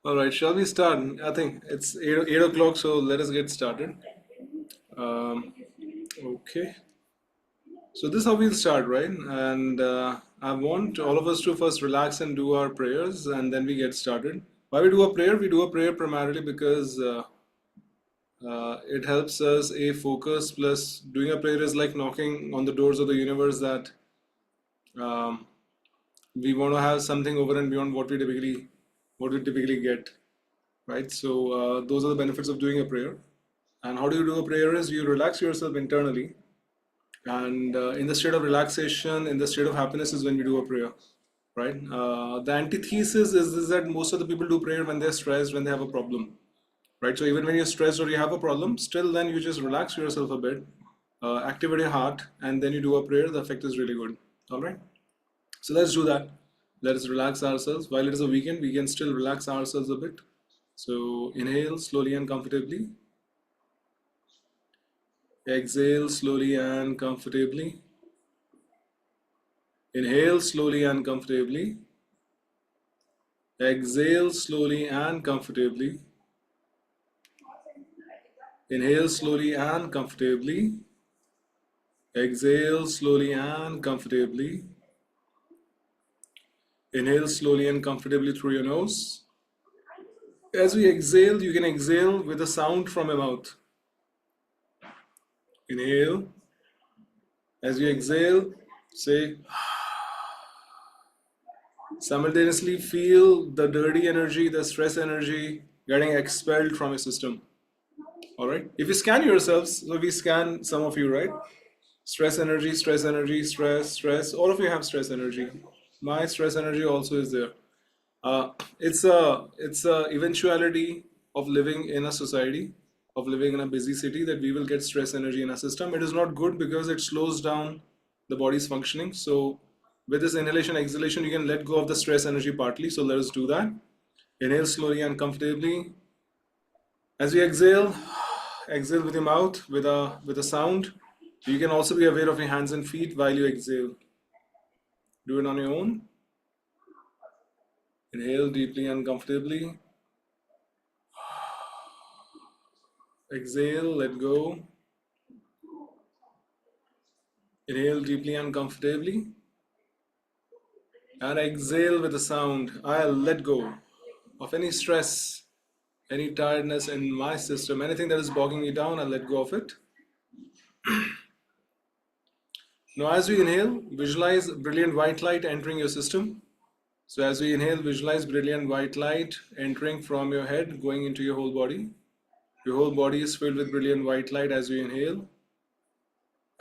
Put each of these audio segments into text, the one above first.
All right, shall we start? I think it's 8 o'clock, so let us get started. Um, okay, so this is how we'll start, right? And I want all of us to first relax and do our prayers, and then we get started. Why we do a prayer? We do a prayer primarily because it helps us a focus. Plus, doing a prayer is like knocking on the doors of the universe that um, we want to have something over and beyond what we typically get, right? So those are the benefits of doing a prayer. And how do you do a prayer is you relax yourself internally, and in the state of relaxation, in the state of happiness is when we do a prayer, right? The antithesis is that most of the people do prayer when they're stressed, when they have a problem, right? So even when you're stressed or you have a problem, still then you just relax yourself a bit, activate your heart, and then you do a prayer. The effect is really good. All right. So let's do that. Let us relax ourselves. While it is a weekend, we can still relax ourselves a bit. So inhale slowly and comfortably. Exhale slowly and comfortably. Inhale slowly and comfortably. Exhale slowly and comfortably. Inhale slowly and comfortably. Exhale slowly and comfortably. Inhale slowly and comfortably through your nose. As we exhale, you can exhale with a sound from your mouth. Inhale. As you exhale, say, simultaneously feel the dirty energy, the stress energy getting expelled from your system. All right. If you scan yourselves, so we scan some of you, right? Stress energy, stress energy, stress, stress. All of you have stress energy. My stress energy also is there. It's a eventuality of living in a society, of living in a busy city, that we will get stress energy in our system. It is not good because it slows down the body's functioning. So with this inhalation, exhalation, you can let go of the stress energy partly. So let us do that. Inhale slowly and comfortably. As you exhale, exhale with your mouth with a sound. You can also be aware of your hands and feet while you exhale. Do it on your own. Inhale deeply and comfortably. Exhale, let go. Inhale deeply and comfortably. And exhale with a sound. I'll let go of any stress, any tiredness in my system, anything that is bogging me down, I'll let go of it. Now, as we inhale, visualize brilliant white light entering your system. So, as we inhale, visualize brilliant white light entering from your head, going into your whole body. Your whole body is filled with brilliant white light as you inhale.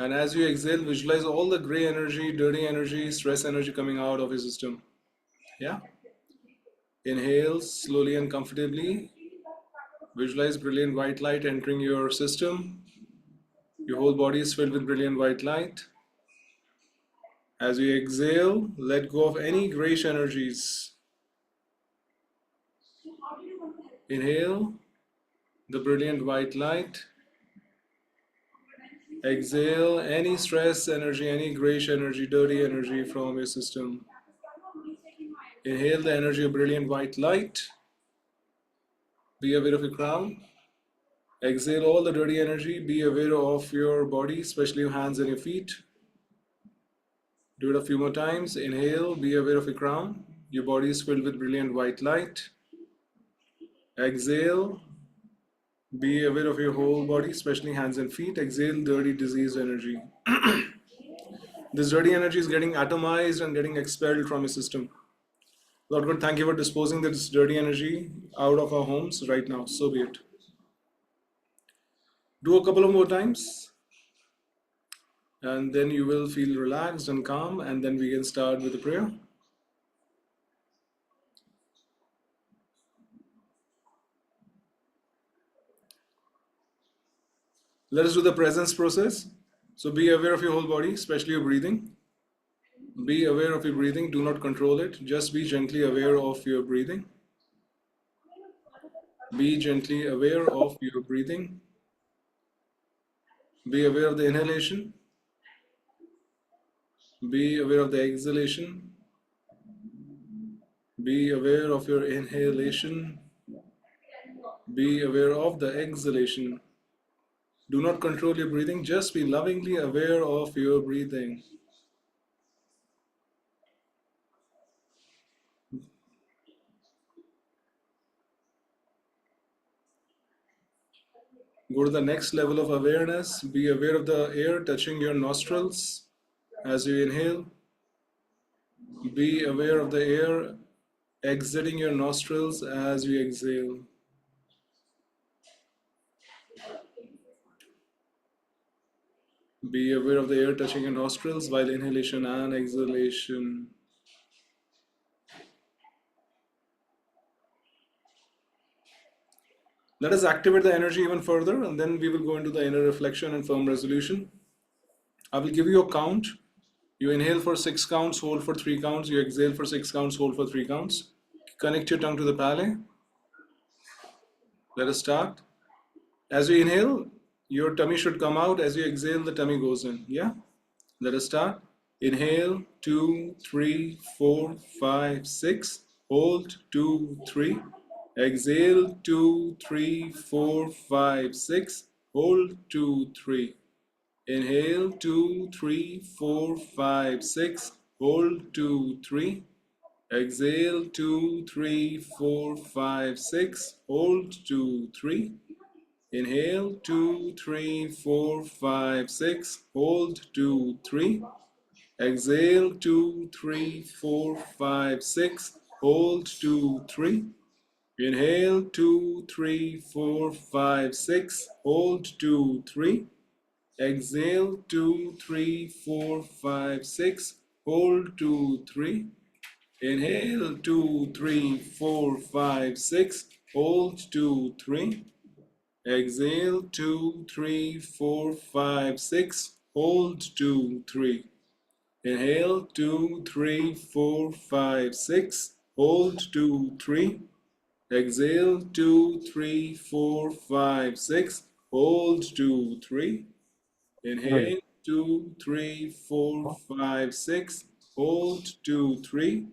And as you exhale, visualize all the gray energy, dirty energy, stress energy coming out of your system. Yeah? Inhale slowly and comfortably. Visualize brilliant white light entering your system. Your whole body is filled with brilliant white light. As you exhale, let go of any grayish energies. Inhale the brilliant white light. Exhale any stress energy, any grayish energy, dirty energy from your system. Inhale the energy of brilliant white light. Be aware of your crown. Exhale all the dirty energy. Be aware of your body, especially your hands and your feet. Do it a few more times. Inhale, be aware of your crown. Your body is filled with brilliant white light. Exhale, be aware of your whole body, especially hands and feet. Exhale dirty disease energy. This dirty energy is getting atomized and getting expelled from your system. Lord God, thank you for disposing this dirty energy out of our homes right now. So be it. Do a couple of more times, and then you will feel relaxed and calm, and then we can start with the prayer. Let us do the presence process. So be aware of your whole body, especially your breathing. Be aware of your breathing. Do not control it. Just be gently aware of your breathing. Be gently aware of your breathing. Be aware of the inhalation. Be aware of the exhalation. Be aware of your inhalation. Be aware of the exhalation. Do not control your breathing, just be lovingly aware of your breathing. Go to the next level of awareness. Be aware of the air touching your nostrils as you inhale. Be aware of the air exiting your nostrils as you exhale. Be aware of the air touching your nostrils while inhalation and exhalation. Let us activate the energy even further, and then we will go into the inner reflection and firm resolution. I will give you a count. You inhale for 6 counts, hold for 3 counts. You exhale for 6 counts, hold for 3 counts. Connect your tongue to the palate. Let us start. As you inhale, your tummy should come out. As you exhale, the tummy goes in. Yeah? Let us start. Inhale, 2, 3, 4, 5, 6. Hold, 2, 3. Exhale, 2, 3, 4, 5, 6. Hold, 2, 3. Inhale, 2, 3, 4, 5, 6. Hold, 2, 3. Exhale, 2, 3, 4, 5, 6. Hold, 2, 3. Inhale, 2, 3, 4, 5, 6. Hold, 2, 3. Exhale, 2, 3, 4, 5, 6. Hold, 2, 3. Inhale, 2, 3, 4, 5, 6. Hold, 2, 3. Exhale, 2, 3, 4, 5, 6. Hold, 2, 3. Inhale, 2, 3, 4, 5, 6. Hold, 2, 3. Exhale, 2, 3, 4, 5, 6. Hold, 2, 3. Inhale, 2, 3, 4, 5, 6. Hold, 2, 3. Exhale, 2, 3, 4, 5, 6. Hold, 2, 3. Inhale, 2, 3, 4, 5, 6. Hold, 2, 3.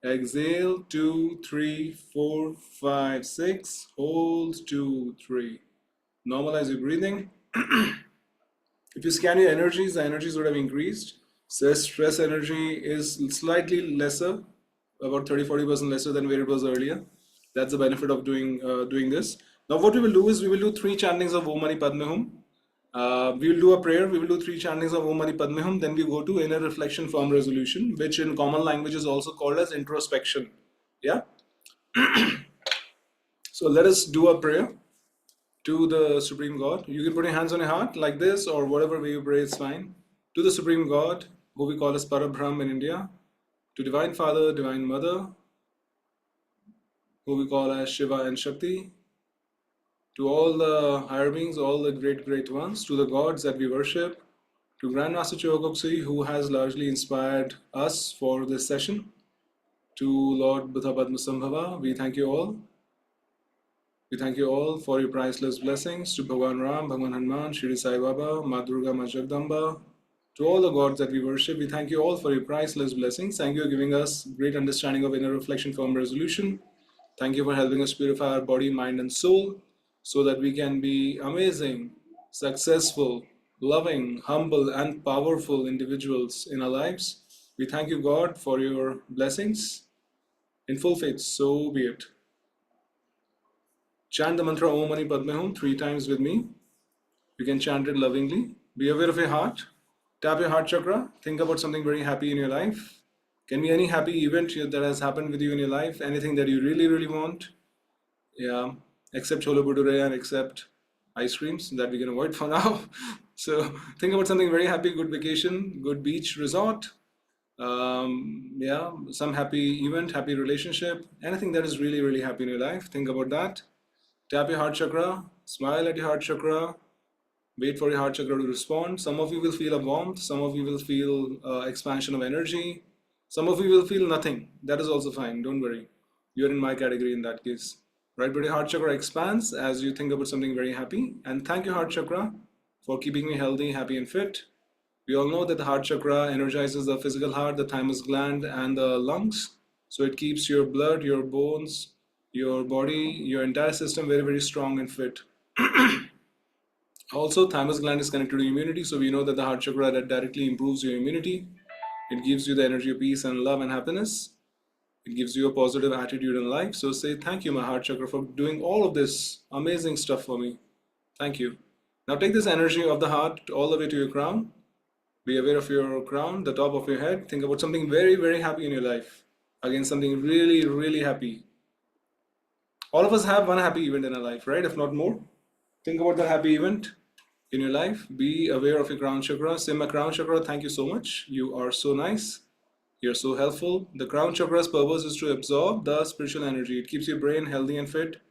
Exhale, 2, 3, 4, 5, 6. Hold, 2, 3. Normalize your breathing. If you scan your energies, the energies would have increased. So stress energy is slightly lesser, about 30-40% lesser than where it was earlier. That's the benefit of doing this. Now what we will do is we will do 3 chantings of Om Mani Padme Hum. We will do a prayer, we will do 3 chantings of Om Mani Padme Hum, then we go to inner reflection form resolution, which in common language is also called as introspection. Yeah? So let us do a prayer to the Supreme God. You can put your hands on your heart like this or whatever way you pray is fine. To the Supreme God, who we call as Parabrahm in India, to Divine Father, Divine Mother, who we call as Shiva and Shakti, to all the higher beings, all the great ones, to the gods that we worship, to Grandmaster Chogoksui, who has largely inspired us for this session, to Lord Buddha Padmasambhava, we thank you all. We thank you all for your priceless blessings. To Bhagwan Ram, Bhagwan Hanuman, Shri Sai Baba, Ma Durga, Ma Jagdamba, to all the gods that we worship, we thank you all for your priceless blessings. Thank you for giving us great understanding of inner reflection, firm resolution. Thank you for helping us purify our body, mind, and soul so that we can be amazing, successful, loving, humble, and powerful individuals in our lives. We thank you, God, for your blessings. In full faith, so be it. Chant the mantra Om Mani Padme Hum 3 times with me. You can chant it lovingly. Be aware of your heart. Tap your heart chakra. Think about something very happy in your life. Can be any happy event that has happened with you in your life. Anything that you really want. Yeah. Except chole bhature and except ice creams that we can avoid for now. So think about something very happy. Good vacation. Good beach resort. Yeah. Some happy event. Happy relationship. Anything that is really happy in your life. Think about that. Tap your heart chakra, smile at your heart chakra, wait for your heart chakra to respond. Some of you will feel a warmth, some of you will feel expansion of energy, some of you will feel nothing. That is also fine, don't worry. You're in my category in that case. Right, but your heart chakra expands as you think about something very happy. And thank you, heart chakra, for keeping me healthy, happy, and fit. We all know that the heart chakra energizes the physical heart, the thymus gland, and the lungs. So it keeps your blood, your bones, your body, your entire system very, very strong and fit. Also, thymus gland is connected to immunity, so we know that the heart chakra that directly improves your immunity. It gives you the energy of peace and love and happiness. It gives you a positive attitude in life. So say thank you, my heart chakra, for doing all of this amazing stuff for me. Thank you. Now take this energy of the heart all the way to your crown. Be aware of your crown, the top of your head. Think about something very, very happy in your life. Again, something really, really happy. All of us have one happy event in our life, right? If not more. Think about that happy event in your life. Be aware of your crown chakra. Say, my crown chakra, thank you so much. You are so nice. You're so helpful. The crown chakra's purpose is to absorb the spiritual energy. It keeps your brain healthy and fit.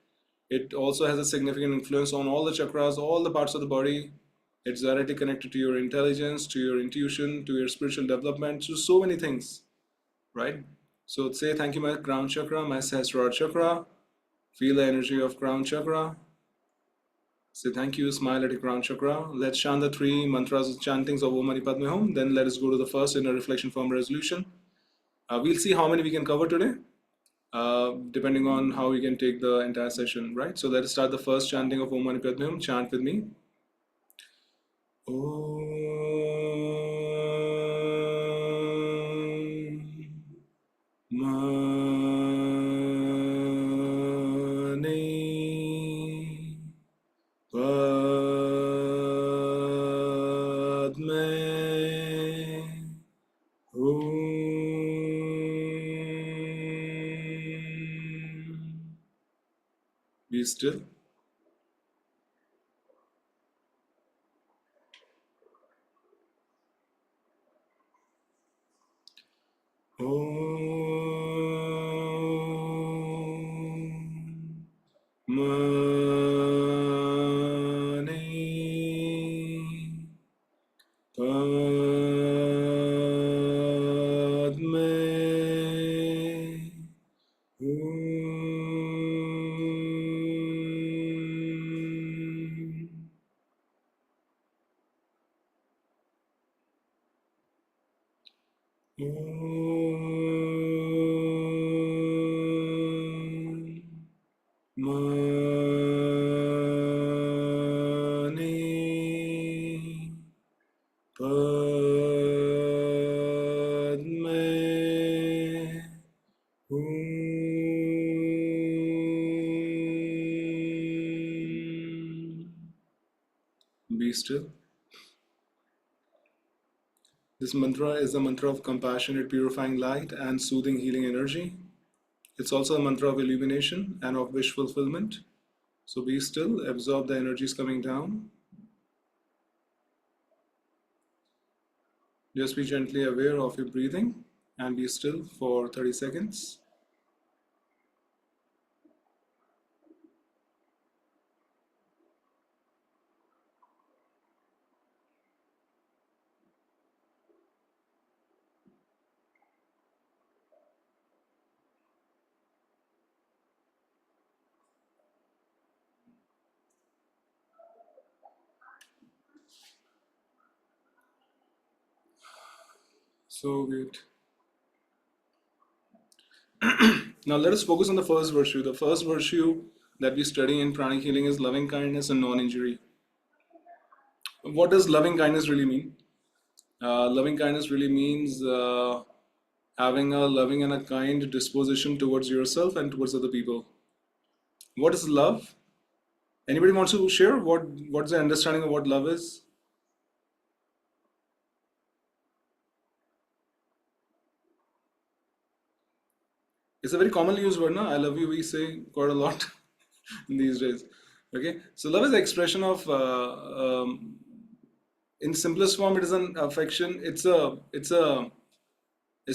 It also has a significant influence on all the chakras, all the parts of the body. It's directly connected to your intelligence, to your intuition, to your spiritual development, to so many things, right? So say thank you, my crown chakra, my Sahasrara chakra. Feel the energy of crown chakra. Say thank you, smile at your crown chakra. Let's chant the three mantras, chantings of Om Mani Padme Hum. Then let us go to the first inner reflection form resolution. We'll see how many we can cover today, depending on how we can take the entire session, right? So let us start the first chanting of Om Mani Padme Hum. Chant with me. Be still. Be still. This mantra is the mantra of compassionate, purifying light and soothing, healing energy. It's also a mantra of illumination and of wish fulfillment. So be still, absorb the energies coming down. Just be gently aware of your breathing and be still for 30 seconds. So good. Now let us focus on the first virtue. The first virtue that we study in pranic healing is loving kindness and non-injury. What does loving kindness really mean? Loving kindness really means having a loving and a kind disposition towards yourself and towards other people. What is love? Anybody wants to share what's the understanding of what love is? It's a very commonly used word, no? I love you, we say quite a lot these days. Okay, so love is the expression of, in simplest form, it is an affection. It's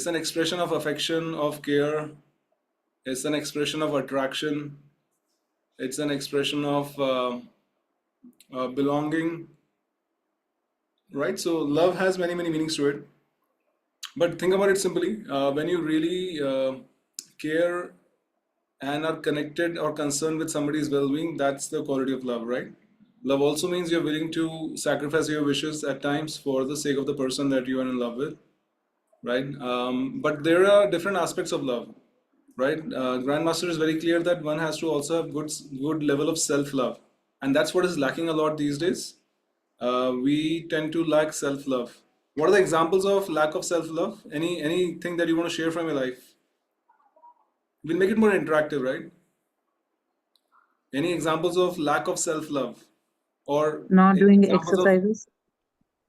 an expression of affection, of care. It's an expression of attraction. It's an expression of belonging, right? So love has many, many meanings to it. But think about it simply. When you really care and are connected or concerned with somebody's well-being, that's the quality of love, right? Love also means you're willing to sacrifice your wishes at times for the sake of the person that you are in love with, right? But there are different aspects of love, right? Grandmaster is very clear that one has to also have good level of self-love, and that's what is lacking a lot these days. We tend to lack self-love. What are the examples of lack of self-love? Anything that you want to share from your life? We'll make it more interactive, right? Any examples of lack of self-love, or Not any doing examples of, exercises.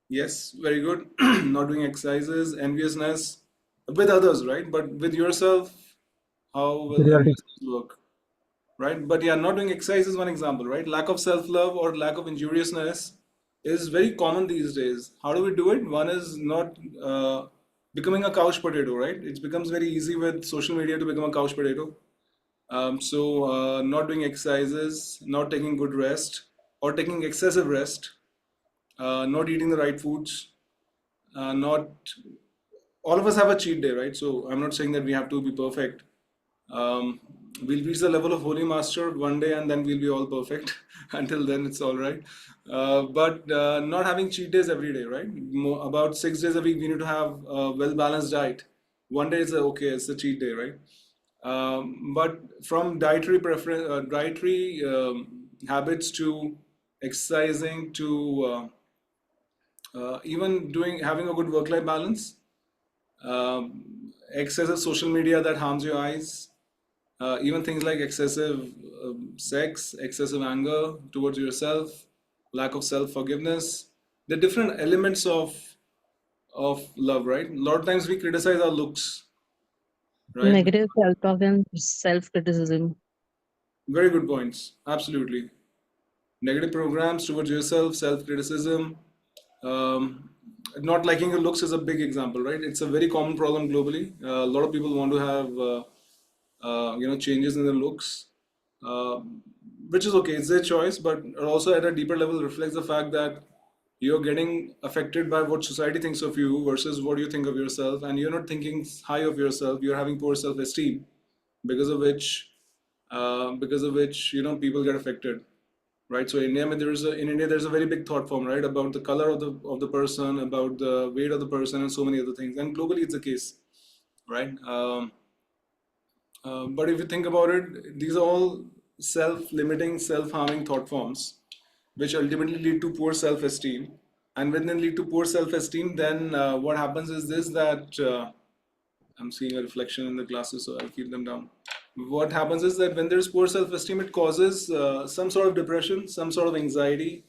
yes, very good, not doing exercises, enviousness with others, right? But with yourself, how will Superiority. enviousness work? Right? But yeah, not doing exercise is one example, right? Lack of self-love or lack of injuriousness is very common these days. How do we do it? One is not becoming a couch potato, right? It becomes very easy with social media to become a couch potato. Not doing exercises, not taking good rest, or taking excessive rest, not eating the right foods, not all of us have a cheat day, right? So I'm not saying that we have to be perfect. Um, we'll reach the level of Holy Master one day and then we'll be all perfect. Until then, it's all right. But not having cheat days every day, right? About 6 days a week, we need to have a well balanced diet. One day is okay, it's a cheat day, right? But from dietary habits to exercising to even doing having a good work-life balance, excessive social media that harms your eyes, even things like excessive sex, excessive anger towards yourself, lack of self-forgiveness. The different elements of love, right? A lot of times we criticize our looks, right? Negative self-talk and self-criticism. Very good points. Absolutely. Negative programs towards yourself, self-criticism, um, not liking your looks is a big example, right? It's a very common problem globally. A lot of people want to have changes in their looks, uh, which is okay. It's their choice, but it also at a deeper level reflects the fact that you're getting affected by what society thinks of you versus what you think of yourself, and you're not thinking high of yourself. You're having poor self-esteem, because of which people get affected, right? So in India there's a very big thought form, right, about the color of the person, about the weight of the person, and so many other things. And globally it's the case, right? But if you think about it, these are all self-limiting, self-harming thought forms, which ultimately lead to poor self-esteem. And when they lead to poor self-esteem, then what happens is this, that I'm seeing a reflection in the glasses, so I'll keep them down. What happens is that when there's poor self-esteem, it causes some sort of depression, some sort of anxiety.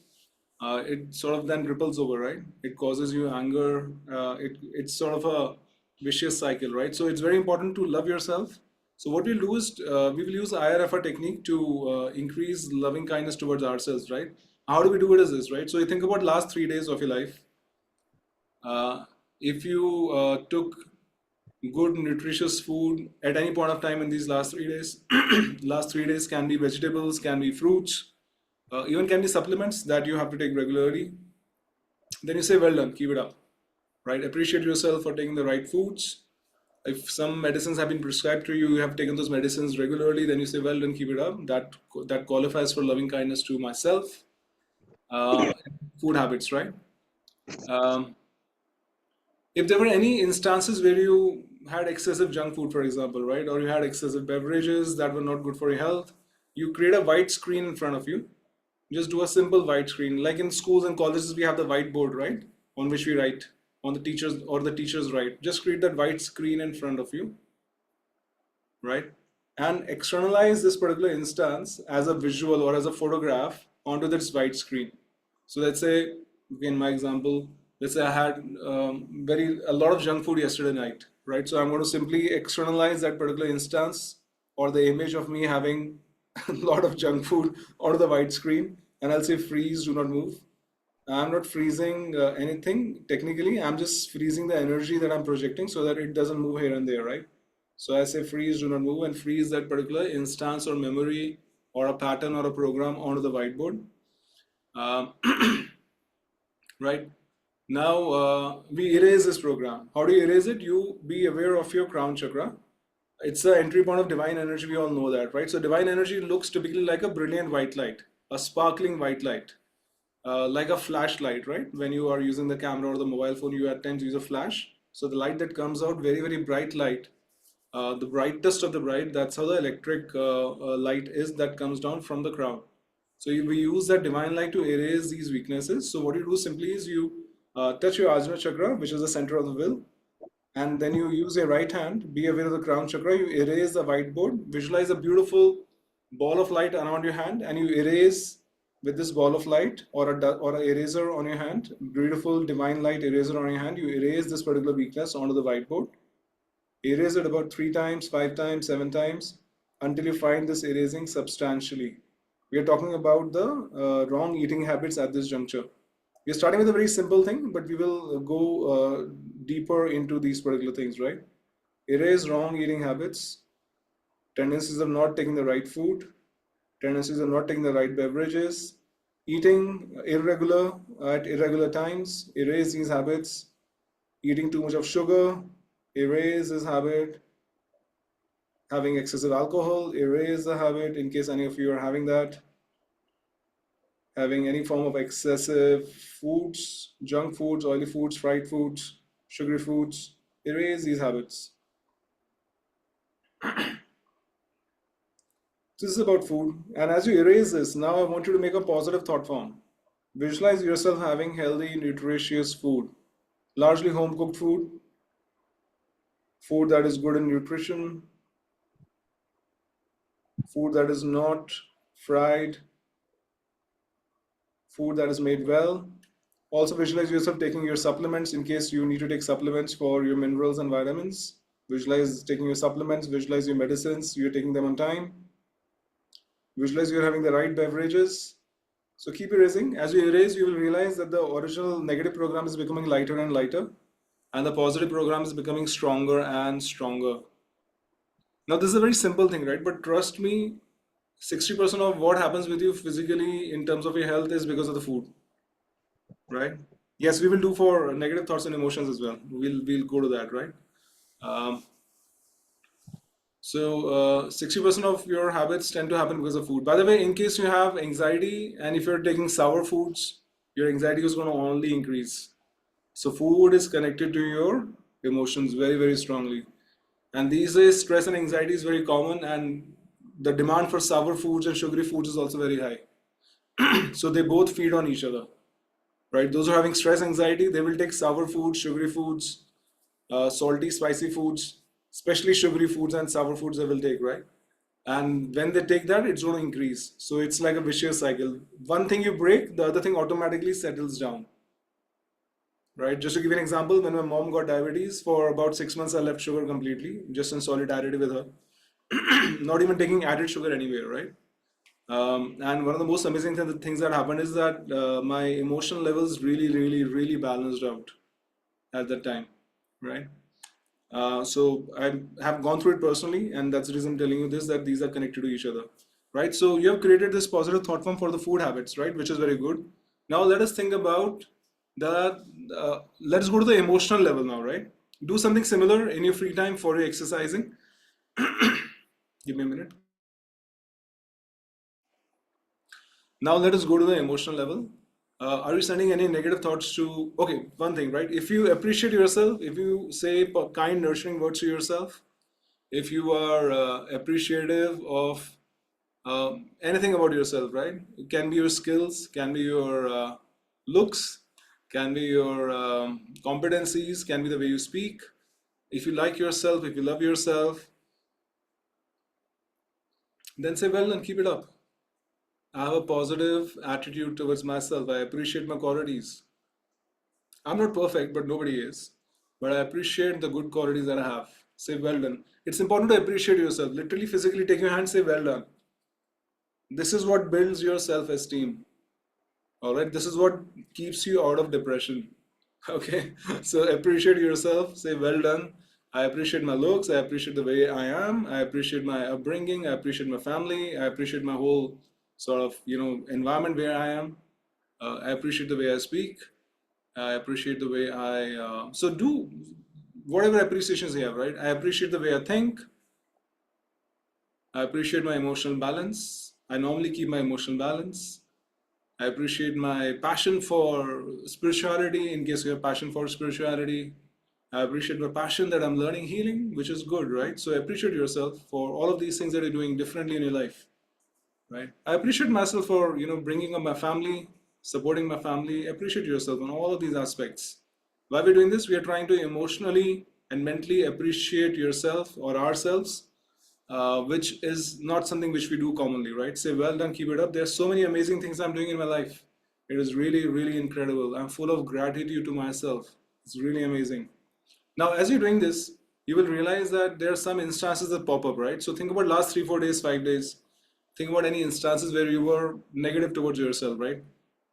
It sort of then ripples over, right? It causes you anger. It's sort of a vicious cycle, right? So it's very important to love yourself. So what we'll do is we will use IRFR technique to increase loving kindness towards ourselves, right? How do we do it? Is this, right? So you think about last 3 days of your life. If you took good nutritious food at any point of time in these last 3 days, last 3 days can be vegetables, can be fruits, even can be supplements that you have to take regularly, then you say, well done, keep it up, right? Appreciate yourself for taking the right foods. If some medicines have been prescribed to you, you have taken those medicines regularly, then you say, well done, keep it up. That qualifies for loving kindness to myself. uh, Food habits, right? um, if there were any instances where you had excessive junk food, for example, right, or you had excessive beverages that were not good for your health, you create a white screen in front of you. Just do a simple white screen. Like in schools and colleges, we have the whiteboard, right, on which we write, on the teachers, or the teachers write. Just create that white screen in front of you, right? And externalize this particular instance as a visual or as a photograph onto this white screen. So let's say, in my example, let's say I had a lot of junk food yesterday night, right? So I'm going to simply externalize that particular instance or the image of me having a lot of junk food onto the white screen, and I'll say freeze, do not move. I'm not freezing anything technically. I'm just freezing the energy that I'm projecting so that it doesn't move here and there, right? So I say freeze, do not move, and freeze that particular instance or memory or a pattern or a program onto the whiteboard. Um, right? Now we erase this program. How do you erase it? You be aware of your crown chakra. It's the entry point of divine energy. We all know that, right? So divine energy looks typically like a brilliant white light, a sparkling white light, like a flashlight, right? When you are using the camera or the mobile phone, you at times use a flash. So the light that comes out, very, very bright light, the brightest of the bright. That's how the electric light is that comes down from the crowd. So we use that divine light to erase these weaknesses. So what you do simply is you touch your Ajna chakra, which is the center of the will, and then you use your right hand, be aware of the crown chakra, you erase the whiteboard, visualize a beautiful ball of light around your hand, and you erase with this ball of light or or a eraser on your hand, beautiful divine light eraser on your hand, you erase this particular weakness onto the whiteboard. Erase it about 3 times, 5 times, 7 times until you find this erasing substantially. We are talking about the wrong eating habits at this juncture. We're starting with a very simple thing, but we will go deeper into these particular things, right? Erase wrong eating habits, tendencies of not taking the right food, tendencies of not taking the right beverages, eating irregular at irregular times, erase these habits, eating too much of sugar, erase this habit, having excessive alcohol, erase the habit in case any of you are having that, having any form of excessive foods, junk foods, oily foods, fried foods, sugary foods, erase these habits. This is about food. And as you erase this, now I want you to make a positive thought form. Visualize yourself having healthy, nutritious food, largely home cooked food, food that is good in nutrition, food that is not fried, food that is made well. Also visualize yourself taking your supplements in case you need to take supplements for your minerals and vitamins. Visualize taking your supplements, visualize your medicines, you're taking them on time. Visualize you're having the right beverages. So keep erasing. As you erase, you will realize that the original negative program is becoming lighter and lighter, and the positive program is becoming stronger and stronger. Now, this is a very simple thing, right? But trust me, 60% of what happens with you physically in terms of your health is because of the food, right? Yes, we will do for negative thoughts and emotions as well. We'll go to that, right? Um, so 60% of your habits tend to happen because of food. By the way, in case you have anxiety and if you're taking sour foods, your anxiety is going to only increase. So food is connected to your emotions very, very strongly. And these days, stress and anxiety is very common, and the demand for sour foods and sugary foods is also very high. So they both feed on each other, right? Those who are having stress, anxiety, they will take sour foods, sugary foods, salty, spicy foods, especially sugary foods and sour foods they will take, right? And when they take that, it's going to increase. So it's like a vicious cycle. One thing you break, the other thing automatically settles down, right? Just to give you an example, when my mom got diabetes, for about 6 months, I left sugar completely, just in solidarity with her, not even taking added sugar anywhere, right? And one of the most amazing things that happened is that my emotional levels really, really, really balanced out at that time, right? So I have gone through it personally, and that's the reason I'm telling you this, that these are connected to each other, right? So you have created this positive thought form for the food habits, right? Which is very good. Now let us think about the, let's go to the emotional level now, right? Do something similar in your free time for your exercising. Give me a minute. Now let us go to the emotional level. Are you sending any negative thoughts to? Okay, one thing, right? If you appreciate yourself, if you say kind, nurturing words to yourself, if you are appreciative of anything about yourself, right? It can be your skills, can be your looks, can be your competencies, can be the way you speak. If you like yourself, if you love yourself, then say, well, and keep it up. I have a positive attitude towards myself. I appreciate my qualities. I'm not perfect, but nobody is. But I appreciate the good qualities that I have. Say, well done. It's important to appreciate yourself. Literally, physically take your hand, say, well done. This is what builds your self esteem. All right. This is what keeps you out of depression. Okay. So appreciate yourself. Say, well done. I appreciate my looks. I appreciate the way I am. I appreciate my upbringing. I appreciate my family. I appreciate my whole sort of, environment where I am. I appreciate the way I speak. I appreciate the way so do whatever appreciations you have, right? I appreciate the way I think. I appreciate my emotional balance. I normally keep my emotional balance. I appreciate my passion for spirituality in case you have passion for spirituality. I appreciate my passion that I'm learning healing, which is good, right? So appreciate yourself for all of these things that you're doing differently in your life, right? I appreciate myself for, bringing up my family, supporting my family. Appreciate yourself on all of these aspects. Why we're doing this, we are trying to emotionally and mentally appreciate yourself or ourselves, which is not something which we do commonly, right? Say, well done, keep it up. There's so many amazing things I'm doing in my life. It is really, really incredible. I'm full of gratitude to myself. It's really amazing. Now, as you're doing this, you will realize that there are some instances that pop up, right? So think about last 3, 4 days, 5 days. Think about any instances where you were negative towards yourself, right?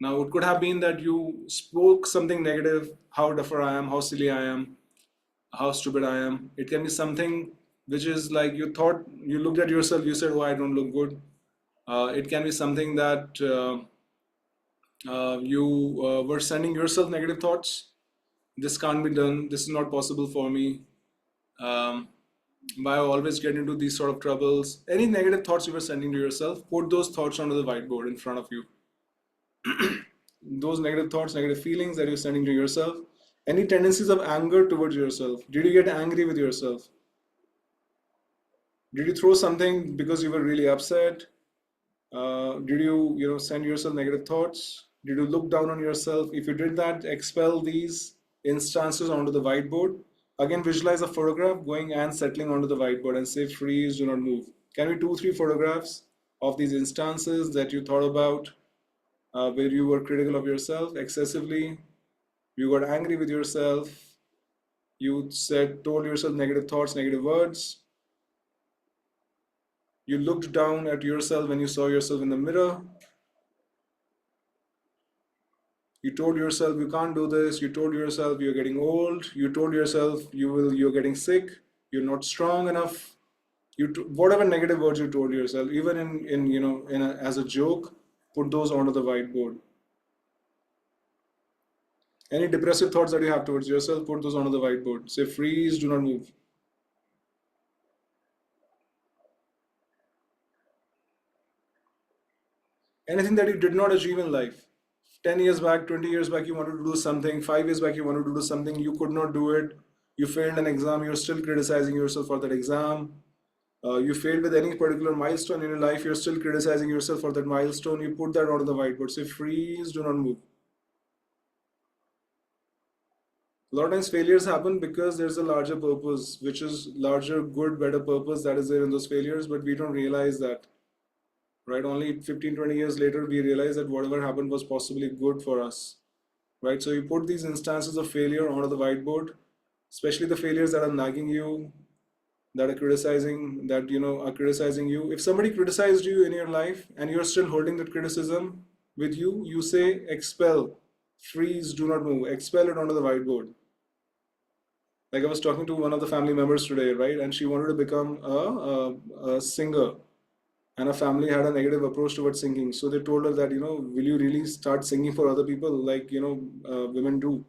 Now, it could have been that you spoke something negative, how duffer I am, how silly I am, how stupid I am. It can be something which is like you thought, you looked at yourself, you said, oh, I don't look good. It can be something that you were sending yourself negative thoughts. This can't be done. This is not possible for me. Um, why I always get into these sort of troubles. Any negative thoughts you were sending to yourself, put those thoughts onto the whiteboard in front of you. Those negative thoughts, negative feelings that you're sending to yourself. Any tendencies of anger towards yourself. Did you get angry with yourself? Did you throw something because you were really upset? Did you send yourself negative thoughts? Did you look down on yourself? If you did that, expel these instances onto the whiteboard. Again, visualize a photograph going and settling onto the whiteboard and say, freeze, do not move. Can we 2, 3 photographs of these instances that you thought about, where you were critical of yourself excessively? You got angry with yourself. You told yourself negative thoughts, negative words. You looked down at yourself when you saw yourself in the mirror. You told yourself you can't do this. You told yourself you're getting old. You told yourself you're getting sick. You're not strong enough. Whatever negative words you told yourself, even as a joke, put those onto the whiteboard. Any depressive thoughts that you have towards yourself, put those onto the whiteboard. Say, freeze, do not move. Anything that you did not achieve in life. 10 years back, 20 years back, you wanted to do something. 5 years back, you wanted to do something. You could not do it. You failed an exam. You're still criticizing yourself for that exam. You failed with any particular milestone in your life. You're still criticizing yourself for that milestone. You put that onto the whiteboard. Say, freeze, do not move. A lot of times failures happen because there's a larger purpose, which is larger, good, better purpose that is there in those failures, but we don't realize that. Right? Only 15, 20 years later, we realize that whatever happened was possibly good for us. Right? So you put these instances of failure onto the whiteboard, especially the failures that are nagging you, that are criticizing you. If somebody criticized you in your life and you're still holding that criticism with you, you say expel, freeze, do not move, expel it onto the whiteboard. Like I was talking to one of the family members today, right? And she wanted to become a singer, and her family had a negative approach towards singing. So they told her that, will you really start singing for other people like, women do?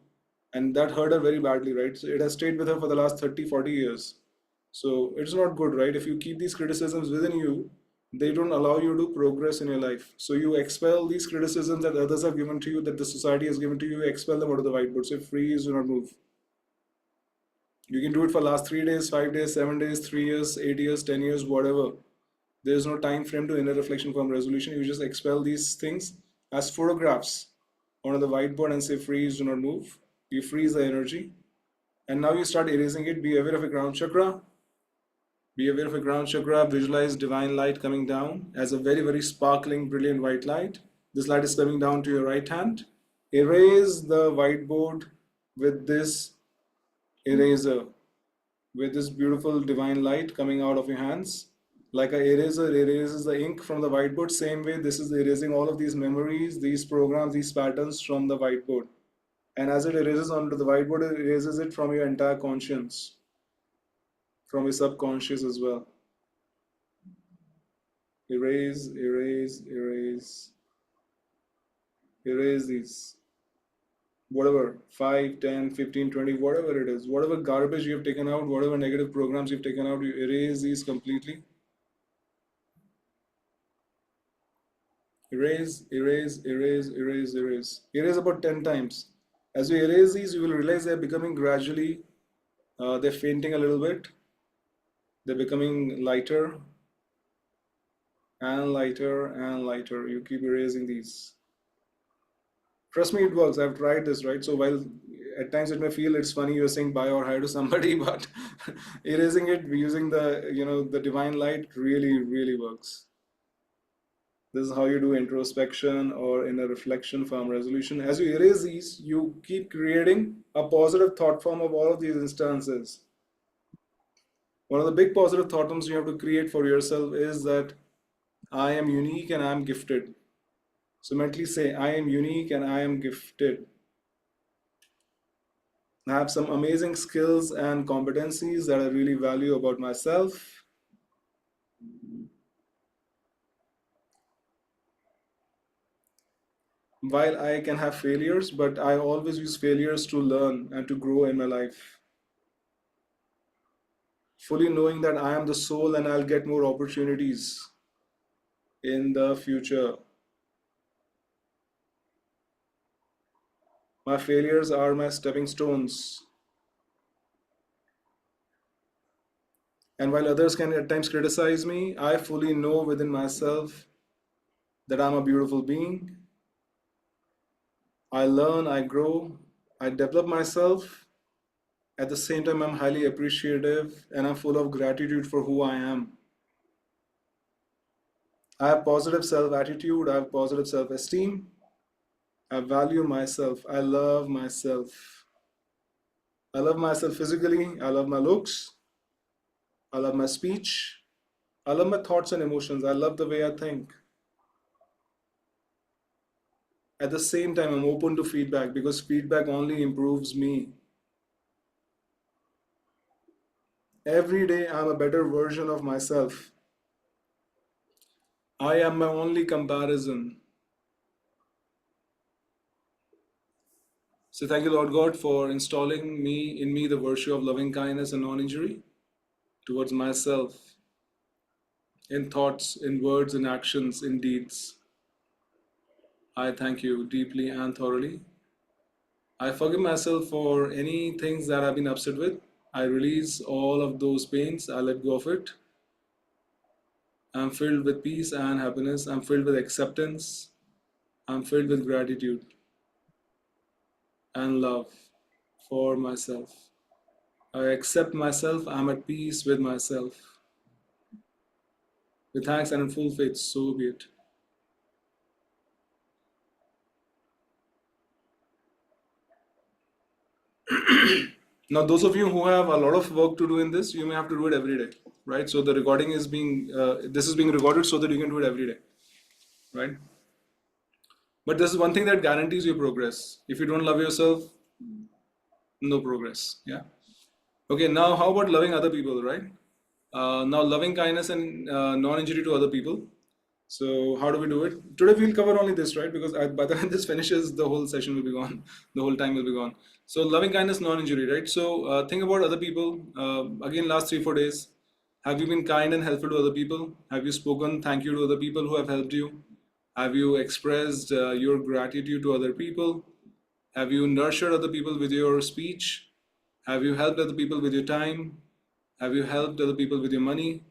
And that hurt her very badly, right? So it has stayed with her for the last 30, 40 years. So it's not good, right? If you keep these criticisms within you, they don't allow you to progress in your life. So you expel these criticisms that others have given to you, that the society has given to you, expel them out of the whiteboard. Say, freeze, do not move. You can do it for last 3 days, 5 days, 7 days, 3 years, 8 years, 10 years, whatever. There is no time frame to inner reflection from resolution. You just expel these things as photographs onto the whiteboard and say, freeze, do not move. You freeze the energy. And now you start erasing it. Be aware of your ground chakra. Be aware of your ground chakra. Visualize divine light coming down as a very, very sparkling, brilliant white light. This light is coming down to your right hand. Erase the whiteboard with this eraser, with this beautiful divine light coming out of your hands. Like a eraser erases the ink from the whiteboard, same way this is erasing all of these memories, these programs, these patterns from the whiteboard. And as it erases onto the whiteboard, it erases it from your entire conscience, from your subconscious as well. Erase, erase, erase, erase these. Whatever, 5, 10, 15, 20, whatever it is, whatever garbage you have taken out, whatever negative programs you've taken out, you erase these completely. Erase, erase, erase, erase. Erase about 10 times. As you erase these, you will realize they are becoming gradually They're fainting a little bit. They're becoming lighter and lighter and lighter. You keep erasing these. Trust me, it works. I've tried this, right? So while at times it may feel it's funny you're saying bye or hi to somebody, but erasing it using the divine light really works. This is how you do introspection or inner reflection, form resolution. As you erase these, you keep creating a positive thought form of all of these instances. One of the big positive thought forms you have to create for yourself is that I am unique and I am gifted. So mentally say, I am unique and I am gifted. I have some amazing skills and competencies that I really value about myself. While I can have failures, but I always use failures to learn and to grow in my life. Fully knowing that I am the soul and I'll get more opportunities in the future. My failures are my stepping stones. And while others can at times criticize me, I fully know within myself that I'm a beautiful being. I learn, I grow, I develop myself. At the same time, I'm highly appreciative and I'm full of gratitude for who I am. I have positive self attitude, I have positive self esteem, I value myself, I love myself. I love myself physically, I love my looks, I love my speech, I love my thoughts and emotions, I love the way I think. At the same time, I'm open to feedback because feedback only improves me. Every day, I'm a better version of myself. I am my only comparison. So thank you, Lord God, for installing in me the virtue of loving kindness and non-injury towards myself in thoughts, in words, in actions, in deeds. I thank you deeply and thoroughly. I forgive myself for any things that I've been upset with. I release all of those pains. I let go of it. I'm filled with peace and happiness. I'm filled with acceptance. I'm filled with gratitude and love for myself. I accept myself. I'm at peace with myself. With thanks and in full faith, so be it. Now, those of you who have a lot of work to do in this, you may have to do it every day, right? So the recording is this is being recorded so that you can do it every day, right? But this is one thing that guarantees your progress. If you don't love yourself, no progress. Yeah. Okay. Now, how about loving other people, right? Now, loving kindness and non-injury to other people. So, how do we do it? Today we'll cover only this, right? Because by the time this finishes, the whole session will be gone. The whole time will be gone. So, loving kindness, non-injury, right? So, think about other people. Again, last 3 4 days, have you been kind and helpful to other people? Have you spoken thank you to other people who have helped you? Have you expressed your gratitude to other people? Have you nurtured other people with your speech? Have you helped other people with your time? Have you helped other people with your money?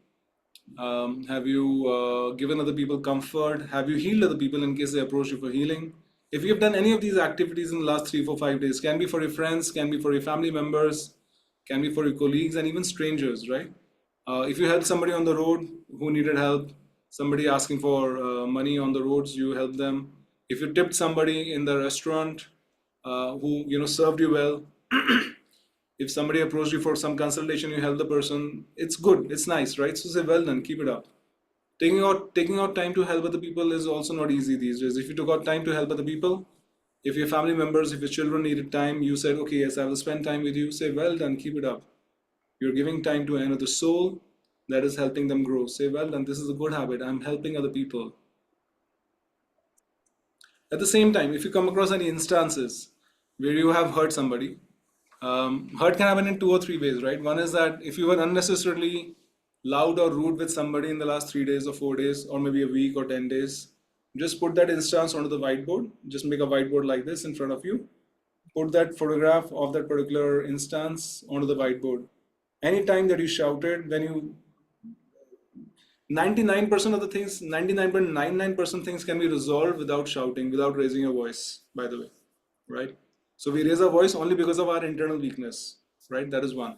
Have you given other people comfort? Have you healed other people in case they approach you for healing? If you have done any of these activities in the last 3 4 5 days, can be for your friends, can be for your family members, can be for your colleagues, and even strangers, right? If you help somebody on the road who needed help, somebody asking for money on the roads, you help them. If you tipped somebody in the restaurant who served you well, if somebody approached you for some consultation, you help the person. It's good. It's nice, right? So say, well done. Keep it up. Taking out time to help other people is also not easy these days. If you took out time to help other people, if your family members, if your children needed time, you said, okay, yes, I will spend time with you. Say, well done. Keep it up. You're giving time to another soul that is helping them grow. Say, well done. This is a good habit. I'm helping other people. At the same time, if you come across any instances where you have hurt somebody, hurt can happen in 2 or 3 ways, right? One is that if you were unnecessarily loud or rude with somebody in the last 3 days or 4 days, or maybe a week or 10 days, just put that instance onto the whiteboard. Just make a whiteboard like this in front of you Put that photograph of that particular instance onto the whiteboard. Anytime that you shouted, when you 99% of the things, 99.99% things can be resolved without shouting, without raising your voice, by the way, right? So we raise our voice only because of our internal weakness, right? That is one.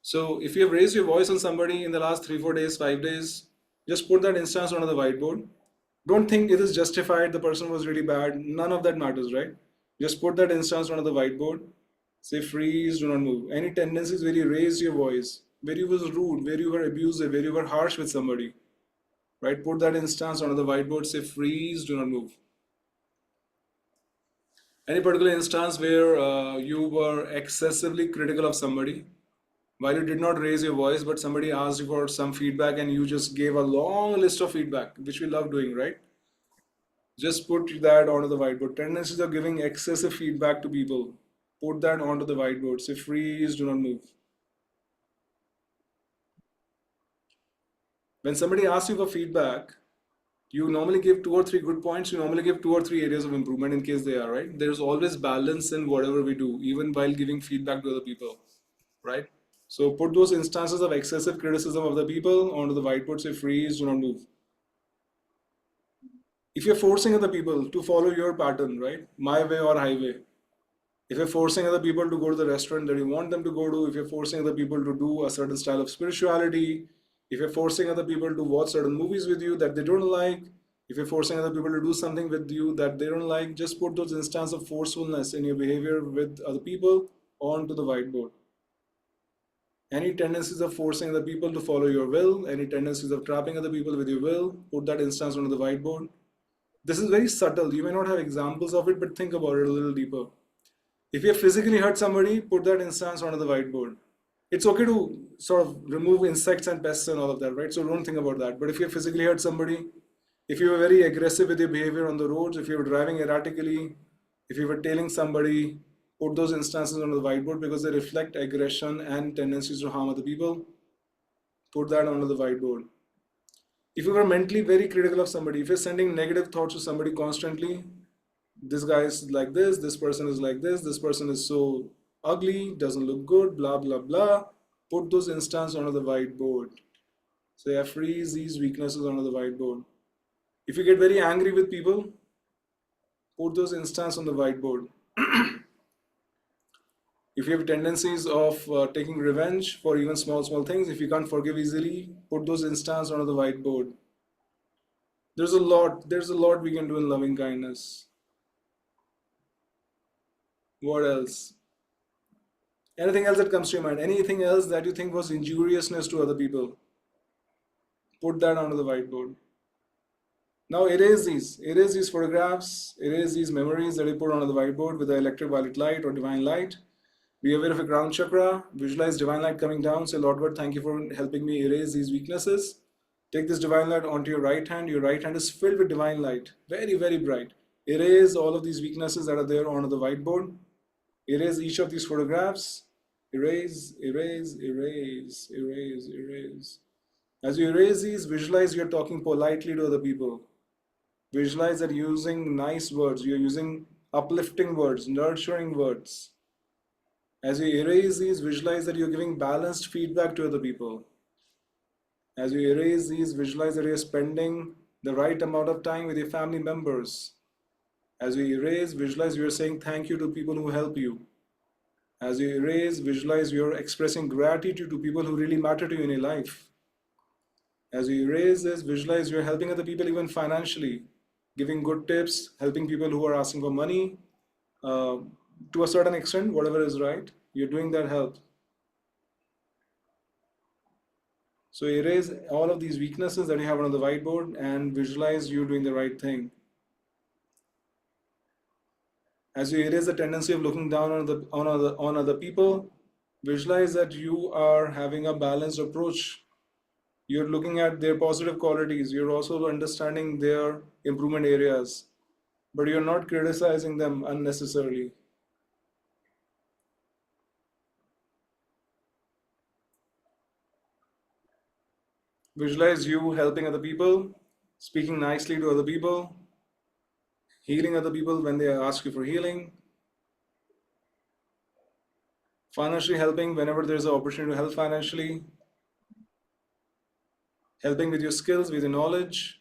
So if you have raised your voice on somebody in the last 3, 4 days, 5 days, just put that instance onto the whiteboard. Don't think it is justified, the person was really bad. None of that matters, right? Just put that instance onto the whiteboard. Say freeze, do not move. Any tendencies where you raised your voice, where you was rude, where you were abusive, where you were harsh with somebody, right? Put that instance onto the whiteboard, say freeze, do not move. Any particular instance where you were excessively critical of somebody, while you did not raise your voice, but somebody asked you for some feedback and you just gave a long list of feedback, which we love doing, right? Just put that onto the whiteboard. Tendencies of giving excessive feedback to people. Put that onto the whiteboard. Say freeze, do not move. When somebody asks you for feedback, you normally give 2 or 3 good points. You normally give 2 or 3 areas of improvement in case they are, right? There's always balance in whatever we do, even while giving feedback to other people, right? So put those instances of excessive criticism of the people onto the whiteboard. Say freeze, do not move. If you're forcing other people to follow your pattern, right? My way or highway. If you're forcing other people to go to the restaurant that you want them to go to, if you're forcing other people to do a certain style of spirituality, if you're forcing other people to watch certain movies with you that they don't like, if you're forcing other people to do something with you that they don't like, just put those instances of forcefulness in your behavior with other people onto the whiteboard. Any tendencies of forcing other people to follow your will, any tendencies of trapping other people with your will, put that instance onto the whiteboard. This is very subtle. You may not have examples of it, but think about it a little deeper. If you have physically hurt somebody, put that instance onto the whiteboard. It's okay to sort of remove insects and pests and all of that, right? So don't think about that. But if you have physically hurt somebody, if you were very aggressive with your behavior on the roads, if you were driving erratically, if you were tailing somebody, put those instances on the whiteboard because they reflect aggression and tendencies to harm other people. Put that onto the whiteboard. If you were mentally very critical of somebody, if you're sending negative thoughts to somebody constantly, this guy is like this person is like this person is so ugly, doesn't look good, blah, blah, blah. Put those instances onto the whiteboard. So I freeze these weaknesses onto the whiteboard. If you get very angry with people, put those instances on the whiteboard. If you have tendencies of taking revenge for even small things, if you can't forgive easily, put those instances onto the whiteboard. There's a lot we can do in loving kindness. What else? Anything else that comes to your mind? Anything else that you think was injuriousness to other people? Put that onto the whiteboard. Now erase these photographs, erase these memories that you put onto the whiteboard with the electric violet light or divine light. Be aware of your crown chakra, visualize divine light coming down, say, Lord God, thank you for helping me erase these weaknesses. Take this divine light onto your right hand. Your right hand is filled with divine light, very, very bright. Erase all of these weaknesses that are there onto the whiteboard. Erase each of these photographs. Erase, erase, erase, erase, erase. As you erase these, visualize you're talking politely to other people. Visualize that you're using nice words, you're using uplifting words, nurturing words. As you erase these, visualize that you're giving balanced feedback to other people. As you erase these, visualize that you're spending the right amount of time with your family members. As you erase, visualize you're saying thank you to people who help you. As you erase, visualize you're expressing gratitude to people who really matter to you in your life. As you erase this, visualize you're helping other people even financially, giving good tips, helping people who are asking for money. To a certain extent, whatever is right, you're doing that help. So erase all of these weaknesses that you have on the whiteboard and visualize you doing the right thing. As you erase the tendency of looking down on other people, visualize that you are having a balanced approach. You're looking at their positive qualities. You're also understanding their improvement areas, but you're not criticizing them unnecessarily. Visualize you helping other people, speaking nicely to other people, healing other people when they ask you for healing. Financially helping whenever there's an opportunity to help financially, helping with your skills, with your knowledge,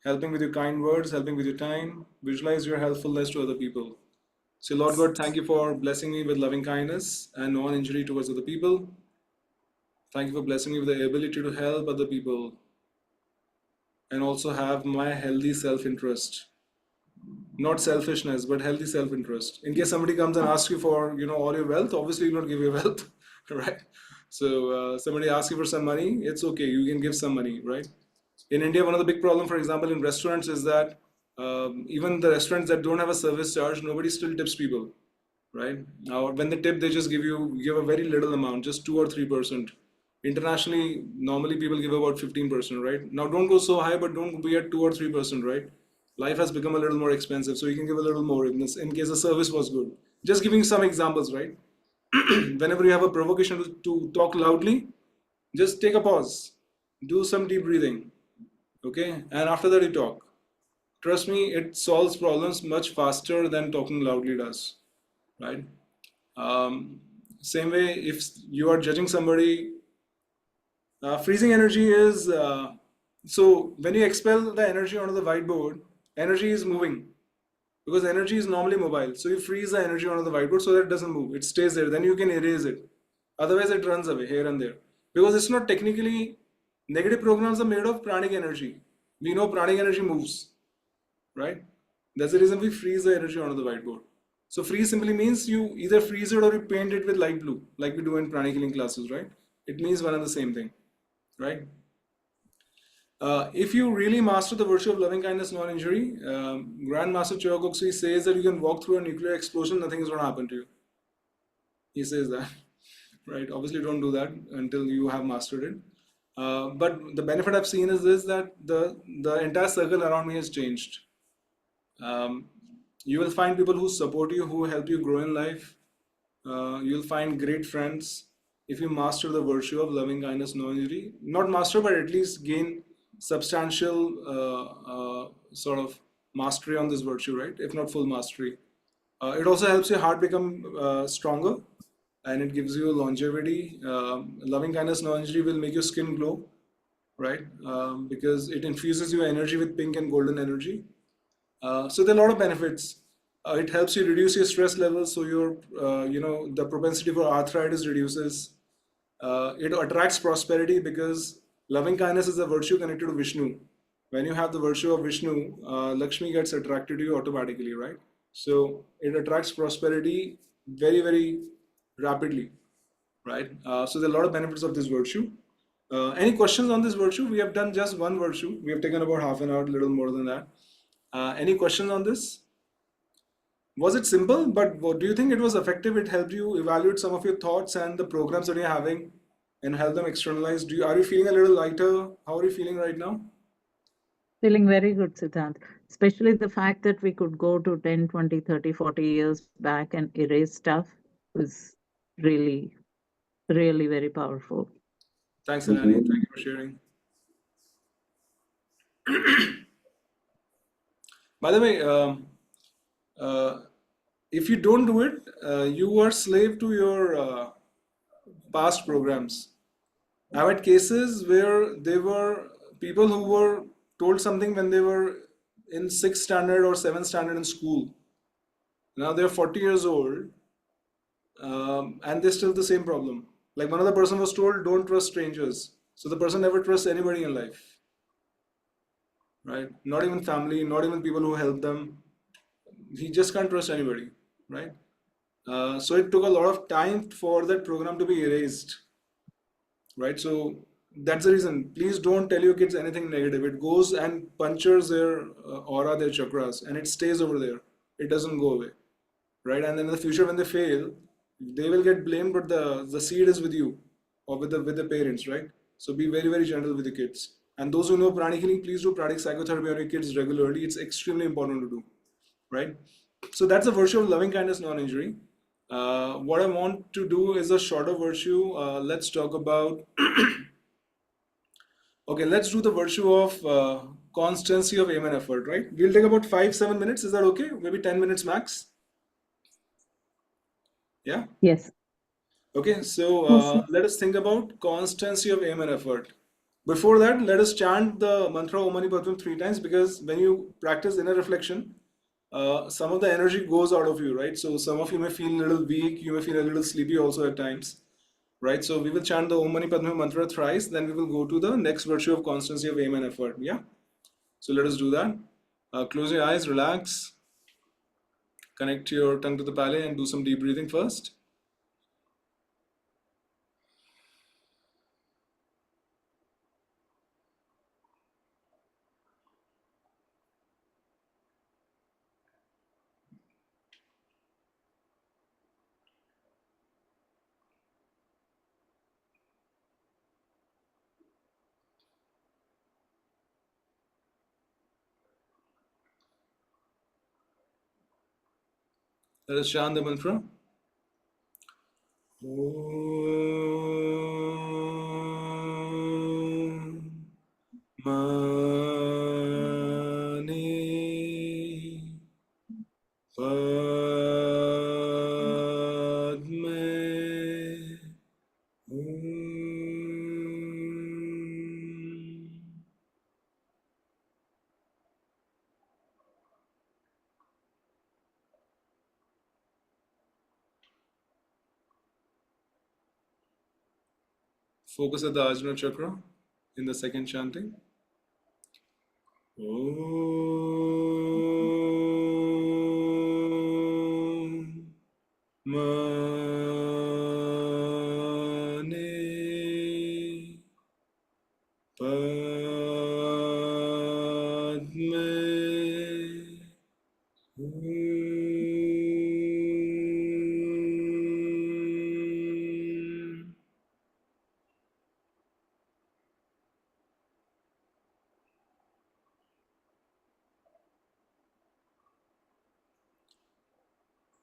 helping with your kind words, helping with your time. Visualize your helpfulness to other people. So, Lord God, thank you for blessing me with loving kindness and non injury towards other people. Thank you for blessing me with the ability to help other people and also have my healthy self interest. Not selfishness, but healthy self interest. In case somebody comes and asks you for, all your wealth, obviously you don't give your wealth, right? So, somebody asks you for some money, it's okay, you can give some money, right? In India, one of the big problem, for example, in restaurants is that even the restaurants that don't have a service charge, nobody still tips people, right? Now, when they tip, they just give a very little amount, just 2 or 3%. Internationally, normally people give about 15%, right? Now, don't go so high, but don't be at 2 or 3%, right? Life has become a little more expensive, so you can give a little more in case the service was good. Just giving some examples, right? Whenever you have a provocation to talk loudly, just take a pause, do some deep breathing, okay, and after that you talk. Trust me, it solves problems much faster than talking loudly does, right? um, Same way, if you are judging somebody, freezing energy is so when you expel the energy onto the whiteboard, energy is moving because energy is normally mobile. So you freeze the energy onto the whiteboard so that it doesn't move, it stays there, then you can erase it. Otherwise it runs away here and there because it's not technically, negative programs are made of pranic energy. We know pranic energy moves, right? That's the reason we freeze the energy onto the whiteboard. So freeze simply means you either freeze it or you paint it with light blue, like we do in pranic healing classes, right? It means one and the same thing, right? If you really master the virtue of loving kindness, non-injury, Grandmaster Chogoksui says that you can walk through a nuclear explosion, nothing is going to happen to you. He says that, right? Obviously, don't do that until you have mastered it. But the benefit I've seen is this, that the entire circle around me has changed. Um, you will find people who support you, who help you grow in life. You'll find great friends if you master the virtue of loving kindness, no injury. Not master, but at least gain substantial sort of mastery on this virtue, right? If not full mastery. It also helps your heart become stronger and it gives you longevity. Loving kindness, no injury will make your skin glow, right? Because it infuses your energy with pink and golden energy. So there are a lot of benefits. It helps you reduce your stress levels, so your the propensity for arthritis reduces. It attracts prosperity because loving kindness is a virtue connected to Vishnu. When you have the virtue of Vishnu, Lakshmi gets attracted to you automatically, right? So it attracts prosperity very, very rapidly, right? So there are a lot of benefits of this virtue. Any questions on this virtue? We have done just one virtue. We have taken about half an hour, a little more than that. Any questions on this? Was it simple? But what, do you think it was effective? It helped you evaluate some of your thoughts and the programs that you're having and help them externalize. Are you feeling a little lighter? How are you feeling right now? Feeling very good, Siddhant. Especially the fact that we could go to 10, 20, 30, 40 years back and erase stuff was really, really very powerful. Thanks, Elani. Thank you for sharing. By the way, uh, if you don't do it, you are slave to your past programs. I've had cases where there were people who were told something when they were in sixth standard or seventh standard in school. Now they're 40 years old, and they still have the same problem. Like one other person was told, don't trust strangers. So the person never trusts anybody in life, right? Not even family, not even people who help them. He just can't trust anybody, right? So it took a lot of time for that program to be erased, right? So that's the reason. Please don't tell your kids anything negative. It goes and punctures their aura, their chakras, and it stays over there. It doesn't go away, right? And then in the future, when they fail, they will get blamed, but the seed is with you or with the parents, right? So be very, very gentle with the kids. And those who know pranic healing, please do pranic psychotherapy on your kids regularly. It's extremely important to do, right? So that's the virtue of loving kindness, non-injury. What I want to do is a shorter virtue. Let's talk about. Okay, let's do the virtue of constancy of aim and effort, right? We'll take about 5-7 minutes. Is that okay? Maybe 10 minutes max. Yeah. Yes. Okay, so Awesome. let us think about constancy of aim and effort. Before that, let us chant the mantra Om Mani Padme 3 times, because when you practice inner reflection, some of the energy goes out of you, right? So some of you may feel a little weak, you may feel a little sleepy also at times, right? So we will chant the Om Mani Padme mantra thrice, then we will go to the next virtue of constancy of aim and effort. Yeah. So let us do that. Close your eyes, relax, connect your tongue to the palate, and do some deep breathing first. Let us chant the mantra. Om Mani Padme Hum. Focus at the Ajna chakra in the second chanting. Om Mani Padme Hum.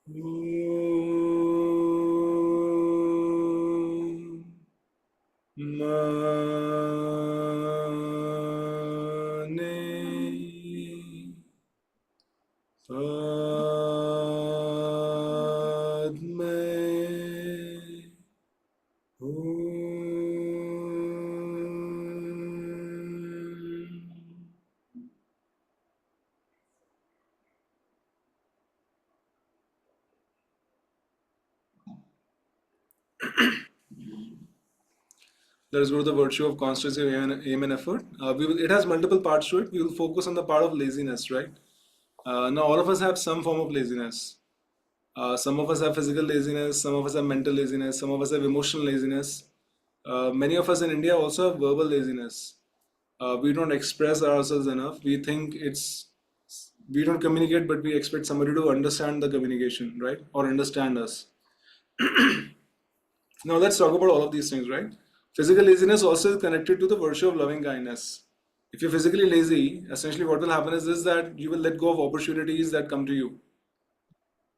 Om Mani Padme Hum. Let us go to the virtue of constancy, aim and effort. It has multiple parts to it. We will focus on the part of laziness, right? Now, all of us have some form of laziness. Some of us have physical laziness, some of us have mental laziness, some of us have emotional laziness. Many of us in India also have verbal laziness. We don't express ourselves enough. We don't communicate, but we expect somebody to understand the communication, right? Or understand us. Now let's talk about all of these things, right? Physical laziness also is connected to the virtue of loving kindness. If you're physically lazy, essentially what will happen is this, that you will let go of opportunities that come to you.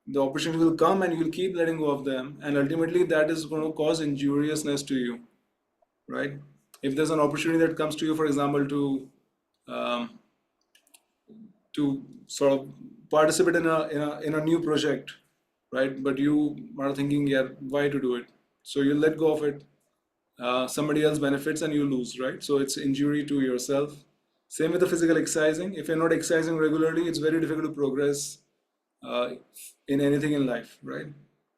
The opportunity will come and you will keep letting go of them, and ultimately that is going to cause injuriousness to you, right? If there's an opportunity that comes to you, for example, um, to sort of participate in a new project, right? But you are thinking, yeah, why to do it? So you let go of it. Somebody else benefits and you lose, right? So it's injury to yourself. Same with the physical exercising. If you're not exercising regularly, it's very difficult to progress uh, in anything in life, right?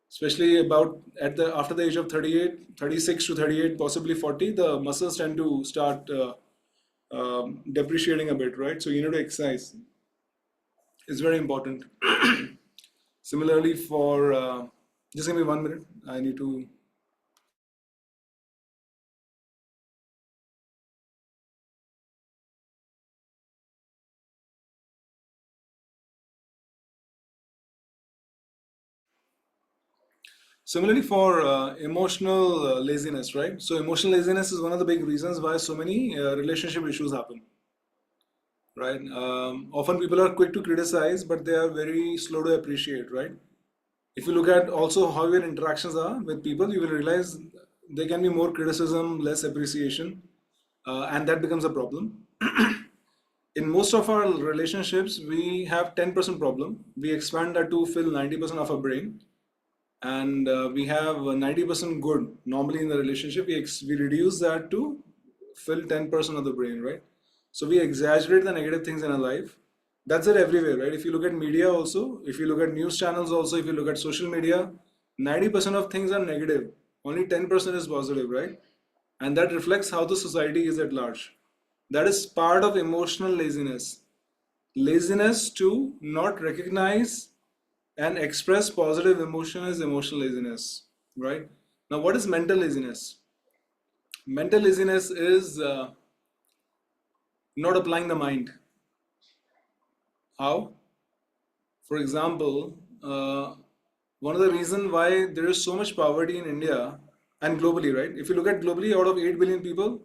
Especially about at the after the age of 38, 36 to 38, possibly 40, the muscles tend to start depreciating a bit, right? So you need to exercise. It's very important. Similarly, for just give me 1 minute. I need to. Similarly, for emotional laziness, right? So emotional laziness is one of the big reasons why so many relationship issues happen, right? Often people are quick to criticize, but they are very slow to appreciate, right? If you look at also how your interactions are with people, you will realize there can be more criticism, less appreciation, and that becomes a problem. In most of our relationships, we have 10% problem. We expand that to fill 90% of our brain. and we have 90% good normally in the relationship, we reduce that to fill 10% of the brain, right? So we exaggerate the negative things in our life. That's it everywhere, right? If you look at media also, if you look at news channels also, if you look at social media, 90% of things are negative. Only 10% is positive, right? And that reflects how the society is at large. That is part of emotional laziness. Laziness to not recognize and express positive emotion is emotional laziness, right? Now, what is mental laziness? Mental laziness is not applying the mind. How? For example, one of the reasons why there is so much poverty in India and globally, right? If you look at globally, out of 8 billion people,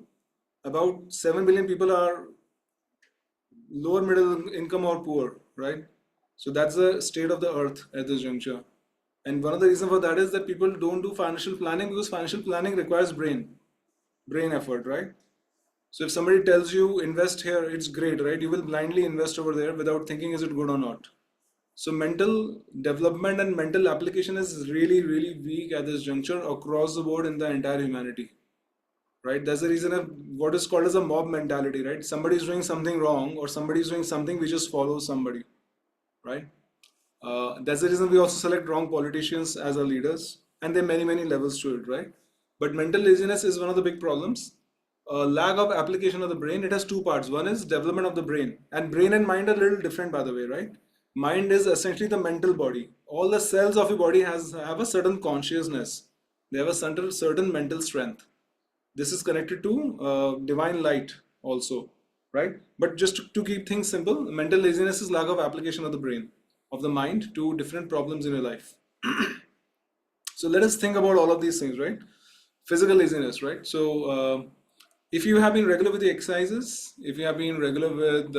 about 7 billion people are lower middle income or poor, right? So that's the state of the earth at this juncture. And one of the reasons for that is that people don't do financial planning because financial planning requires brain effort, right? So if somebody tells you invest here, it's great, right? You will blindly invest over there without thinking is it good or not. So mental development and mental application is really, really weak at this juncture across the board in the entire humanity, right? That's the reason of what is called as a mob mentality, right? Somebody is doing something wrong or somebody is doing something, we just follow somebody, right? That's the reason we also select wrong politicians as our leaders, and there are many, many levels to it, right? But mental laziness is one of the big problems. Lack of application of the brain. It has two parts. One is development of the brain, and brain and mind are a little different, by the way, right? Mind is essentially the mental body. All the cells of your body have a certain consciousness. They have a certain mental strength. This is connected to divine light also, right? But just to keep things simple, mental laziness is lack of application of the brain, of the mind to different problems in your life. So let us think about all of these things, right? Physical laziness, right? So if you have been regular with the exercises, if you have been regular with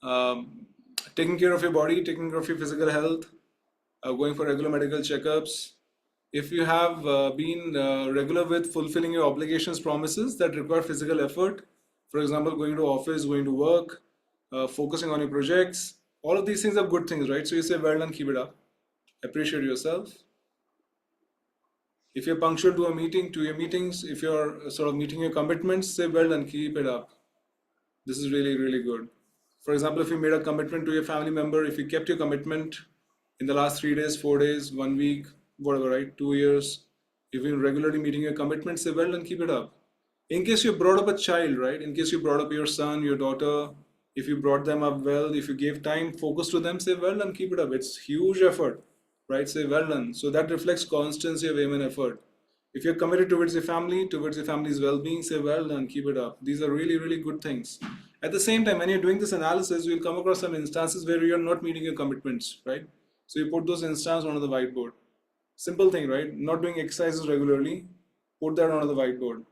um, taking care of your body, taking care of your physical health, going for regular medical checkups, if you have been regular with fulfilling your obligations, promises that require physical effort, for example, going to office, going to work, focusing on your projects, all of these things are good things, right? So you say, well done, keep it up. Appreciate yourself. If you're punctual to a meeting, to your meetings, if you're sort of meeting your commitments, say, well done, keep it up. This is really, really good. For example, if you made a commitment to your family member, if you kept your commitment in the last 3 days, 4 days, 1 week, whatever, right? 2 years, if you're regularly meeting your commitments, say well and keep it up. In case you brought up a child, right? In case you brought up your son, your daughter, if you brought them up well, if you gave time, focus to them, say well and keep it up. It's huge effort, right? Say well done. So that reflects constancy of aim and effort. If you're committed towards your family's well-being, say well done, keep it up. These are really, really good things. At the same time, when you're doing this analysis, you'll come across some instances where you're not meeting your commitments, right? So you put those instances onto the whiteboard. Simple thing, right? Not doing exercises regularly, put that onto the whiteboard.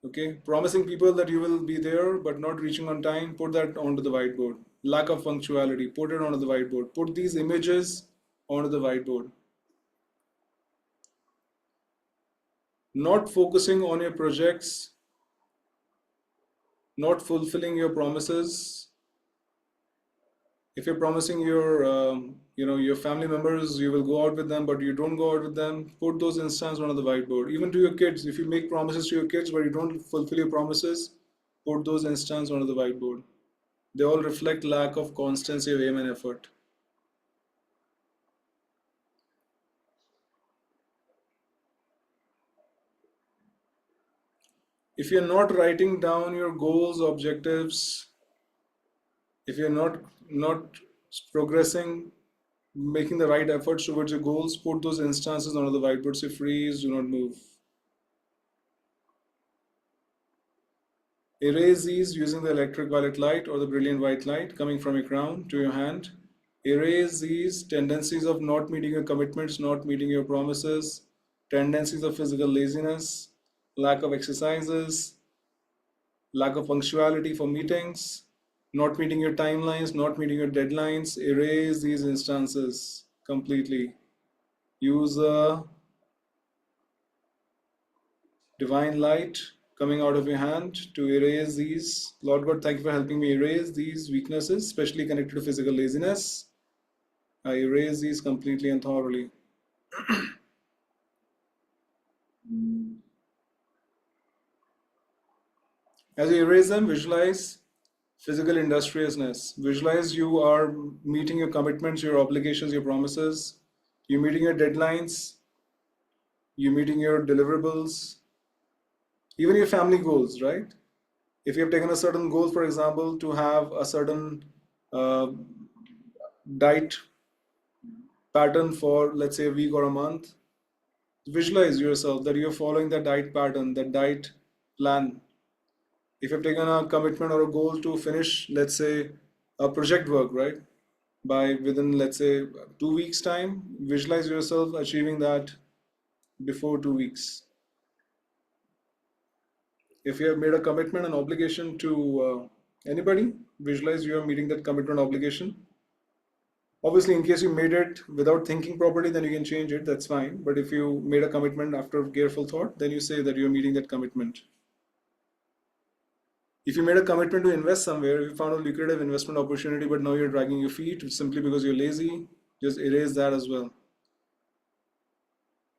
Okay, promising people that you will be there but not reaching on time, put that onto the whiteboard. Lack of punctuality, put it onto the whiteboard. Put these images onto the whiteboard. Not focusing on your projects, not fulfilling your promises. If you're promising your family members you will go out with them, but you don't go out with them, put those instances onto the whiteboard. Even to your kids, if you make promises to your kids but you don't fulfill your promises, put those instances onto the whiteboard. They all reflect lack of constancy of aim and effort. If you're not writing down your goals, objectives, if you're not progressing, making the right efforts towards your goals, put those instances onto the whiteboard. Say freeze, do not move. Erase these using the electric violet light or the brilliant white light coming from your crown to your hand. Erase these tendencies of not meeting your commitments, not meeting your promises, tendencies of physical laziness, lack of exercises, lack of punctuality for meetings, not meeting your timelines, not meeting your deadlines. Erase these instances completely. Use a divine light coming out of your hand to erase these. Lord God, thank you for helping me erase these weaknesses, especially connected to physical laziness. I erase these completely and thoroughly. As you erase them, visualize physical industriousness. Visualize you are meeting your commitments, your obligations, your promises. You're meeting your deadlines. You're meeting your deliverables. Even your family goals, right? If you have taken a certain goal, for example, to have a certain uh, diet pattern for, let's say, a week or a month, visualize yourself that you're following the diet pattern, the diet plan. If you've taken a commitment or a goal to finish, let's say, a project work, right, by within, let's say, 2 weeks time, visualize yourself achieving that before 2 weeks. If you have made a commitment and obligation to anybody, visualize you are meeting that commitment obligation. Obviously, in case you made it without thinking properly, then you can change it, that's fine. But if you made a commitment after careful thought, then you say that you're meeting that commitment. If you made a commitment to invest somewhere, if you found a lucrative investment opportunity, but now you're dragging your feet simply because you're lazy, just erase that as well.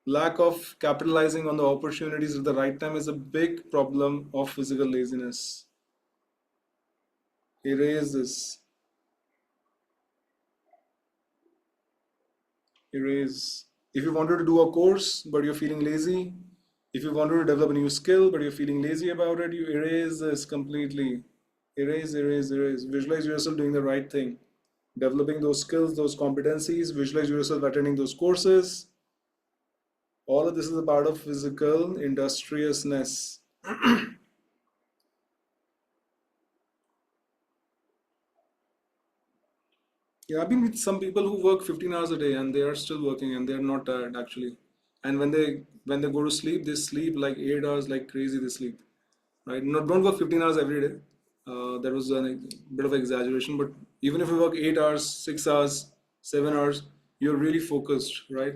Lack of capitalizing on the opportunities at the right time is a big problem of physical laziness. Erase this. Erase. If you wanted to do a course but you're feeling lazy, if you wanted to develop a new skill but you're feeling lazy about it, you erase this completely. Erase, erase, erase. Visualize yourself doing the right thing, developing those skills, those competencies. Visualize yourself attending those courses. All of this is a part of physical industriousness. Yeah, I've been with some people who work 15 hours a day and they are still working and they're not tired actually. And when they go to sleep, they sleep like 8 hours like crazy. They sleep, right? Not don't work 15 hours every day. That was a bit of exaggeration, but even if you work 8 hours, 6 hours, 7 hours, you're really focused, right?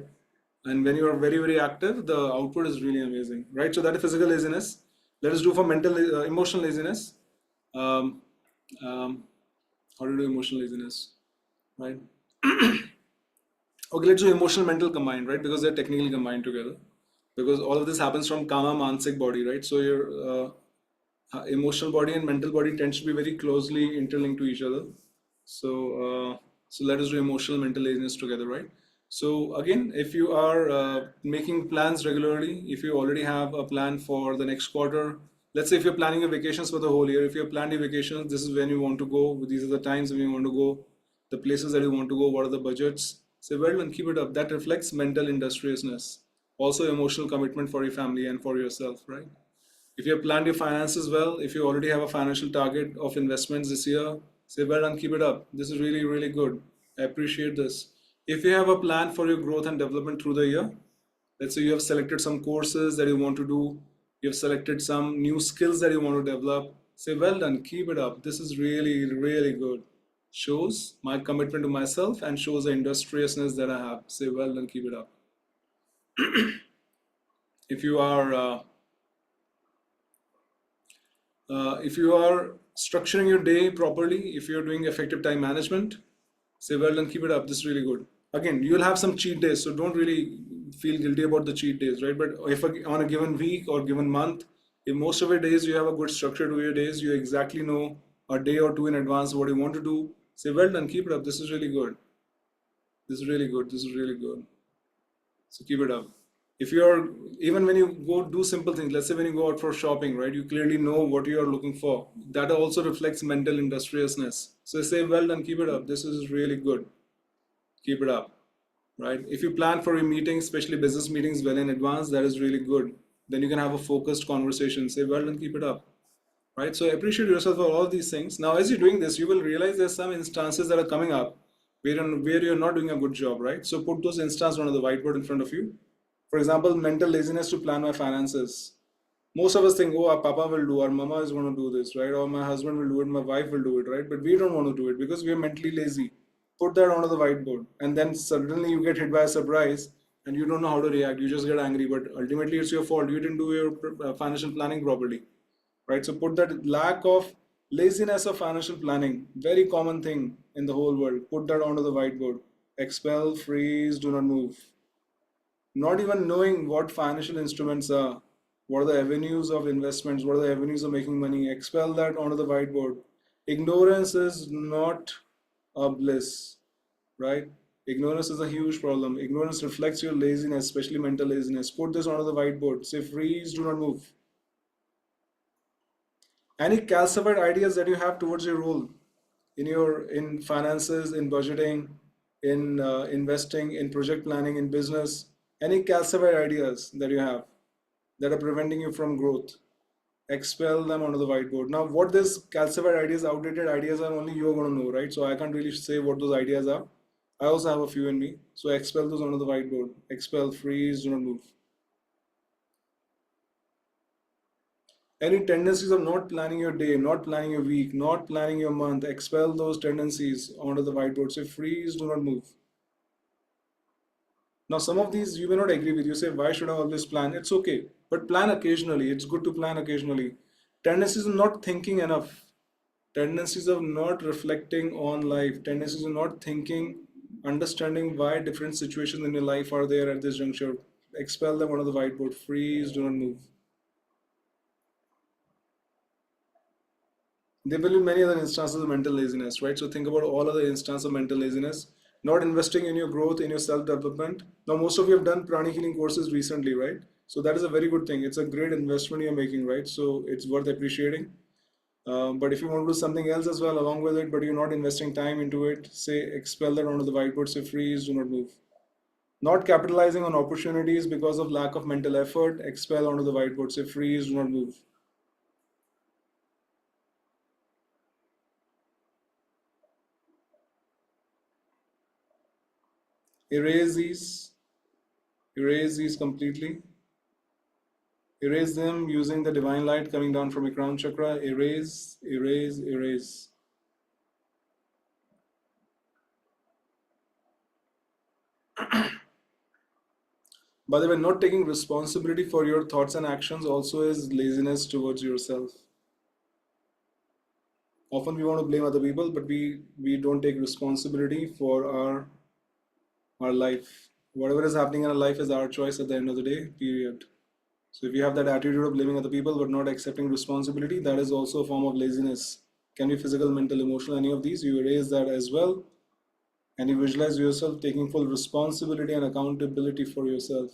And when you are very very active, the output is really amazing, right? So that is physical laziness. Let us do for mental, emotional laziness. Um, um, how to do emotional laziness, right? Okay, let's do emotional mental combined, right? Because they're technically combined together. Because all of this happens from kama mansic body, right? So your emotional body and mental body tends to be very closely interlinked to each other. So so let us do emotional mental laziness together, right? So again, if you are making plans regularly, if you already have a plan for the next quarter, let's say if you're planning your vacations for the whole year, if you're planning your vacations, this is when you want to go, these are the times when you want to go, the places that you want to go, what are the budgets. Say, well, and keep it up. That reflects mental industriousness. Also emotional commitment for your family and for yourself, right? If you have planned your finances well, if you already have a financial target of investments this year, say, well done, keep it up. This is really, really good. I appreciate this. If you have a plan for your growth and development through the year, let's say you have selected some courses that you want to do, you have selected some new skills that you want to develop, say, well done, keep it up. This is really, really good. Shows my commitment to myself and shows the industriousness that I have. Say, well done, keep it up. If you are if you are structuring your day properly, if you're doing effective time management, say, well done, keep it up. This is really good. Again, you'll have some cheat days, so don't really feel guilty about the cheat days, right? But if on a given week or given month, if most of your days you have a good structure to your days, you exactly know a day or two in advance what you want to do, say, well done, keep it up. This is really good. This is really good. This is really good. So keep it up. If you're even when you go do simple things, let's say when you go out for shopping, right? You clearly know what you are looking for. That also reflects mental industriousness. So say, well done, keep it up. This is really good. Keep it up, right? If you plan for your meetings, especially business meetings, well in advance, that is really good. Then you can have a focused conversation. Say, well done, keep it up, right? So appreciate yourself for all these things. Now, as you're doing this, you will realize there's some instances that are coming up where you're not doing a good job, right? So put those instances on the whiteboard in front of you. For example, mental laziness to plan my finances. Most of us think, oh, our papa will do, our mama is going to do this, right? Or my husband will do it, my wife will do it, right? But we don't want to do it because we are mentally lazy. Put that onto the whiteboard, and then suddenly you get hit by a surprise and you don't know how to react. You just get angry, but ultimately it's your fault. You didn't do your financial planning properly, right? So put that lack of laziness of financial planning, very common thing in the whole world. Put that onto the whiteboard. Expel, freeze, do not move. Not even knowing what financial instruments are, what are the avenues of investments, what are the avenues of making money, expel that onto the whiteboard. Ignorance is not a bliss, right? Ignorance is a huge problem. Ignorance reflects your laziness, especially mental laziness. Put this onto the whiteboard. Say freeze, do not move. Any calcified ideas that you have towards your role in finances, in budgeting, in investing, in project planning, in business, any calcified ideas that you have that are preventing you from growth, expel them onto the whiteboard. Now, what this calcified ideas, outdated ideas are, only you're going to know, right? So I can't really say what those ideas are. I also have a few in me. So expel those onto the whiteboard. Expel, freeze, do not move. Any tendencies of not planning your day, not planning your week, not planning your month, expel those tendencies onto the whiteboard. Say freeze, do not move. Now, some of these you may not agree with. You say, why should I always plan? It's okay, but plan occasionally. It's good to plan occasionally. Tendencies of not thinking enough, tendencies of not reflecting on life, tendencies of not thinking, understanding why different situations in your life are there at this juncture. Expel them onto the whiteboard. Freeze, do not move. There will be many other instances of mental laziness, right? So think about all other instances of mental laziness. Not investing in your growth, in your self-development. Now, most of you have done pranic healing courses recently, right? So that is a very good thing. It's a great investment you're making, right? So it's worth appreciating. But if you want to do something else as well along with it, but you're not investing time into it, say expel that onto the whiteboard, say freeze, do not move. Not capitalizing on opportunities because of lack of mental effort, expel onto the whiteboard, say freeze, do not move. Erase these, erase these completely. Erase them using the divine light coming down from your crown chakra. Erase, erase, erase. By the way, not taking responsibility for your thoughts and actions also is laziness towards yourself. Often we want to blame other people, but we don't take responsibility for our life. Whatever is happening in our life is our choice at the end of the day, period. So if you have that attitude of blaming other people but not accepting responsibility, that is also a form of laziness. Can be physical, mental, emotional, any of these. You erase that as well. And you visualize yourself taking full responsibility and accountability for yourself.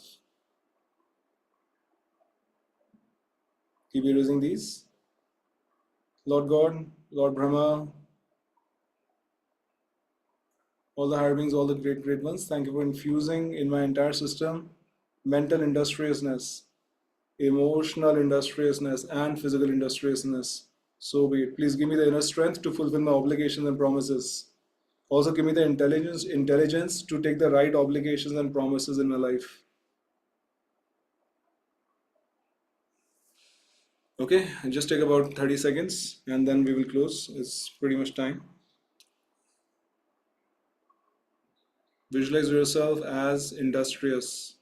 Keep erasing these. Lord God, Lord Brahma, all the higher beings, all the great, great ones, thank you for infusing in my entire system mental industriousness, emotional industriousness, and physical industriousness. So be it. Please give me the inner strength to fulfill my obligations and promises. Also give me the intelligence to take the right obligations and promises in my life. Okay, and just take about 30 seconds and then we will close. It's pretty much time. Visualize yourself as industrious,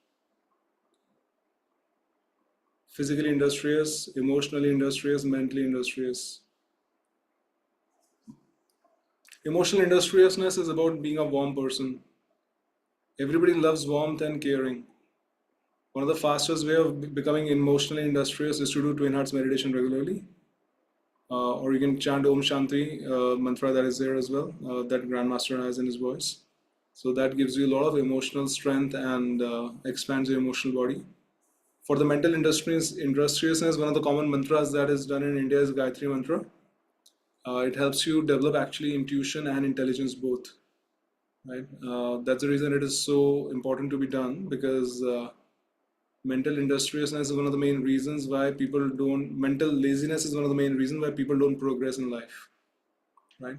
physically industrious, emotionally industrious, mentally industrious. Emotional industriousness is about being a warm person. Everybody loves warmth and caring. One of the fastest way of becoming emotionally industrious is to do twin hearts meditation regularly. Or you can chant Om Shanti mantra that is there as well, that Grandmaster has in his voice. So that gives you a lot of emotional strength and expands your emotional body. For the mental industriousness, one of the common mantras that is done in India is Gayatri mantra. It helps you develop actually intuition and intelligence both. Right? That's the reason it is so important to be done, because mental industriousness is one of the main reasons why people don't. Mental laziness is one of the main reasons why people don't progress in life. Right?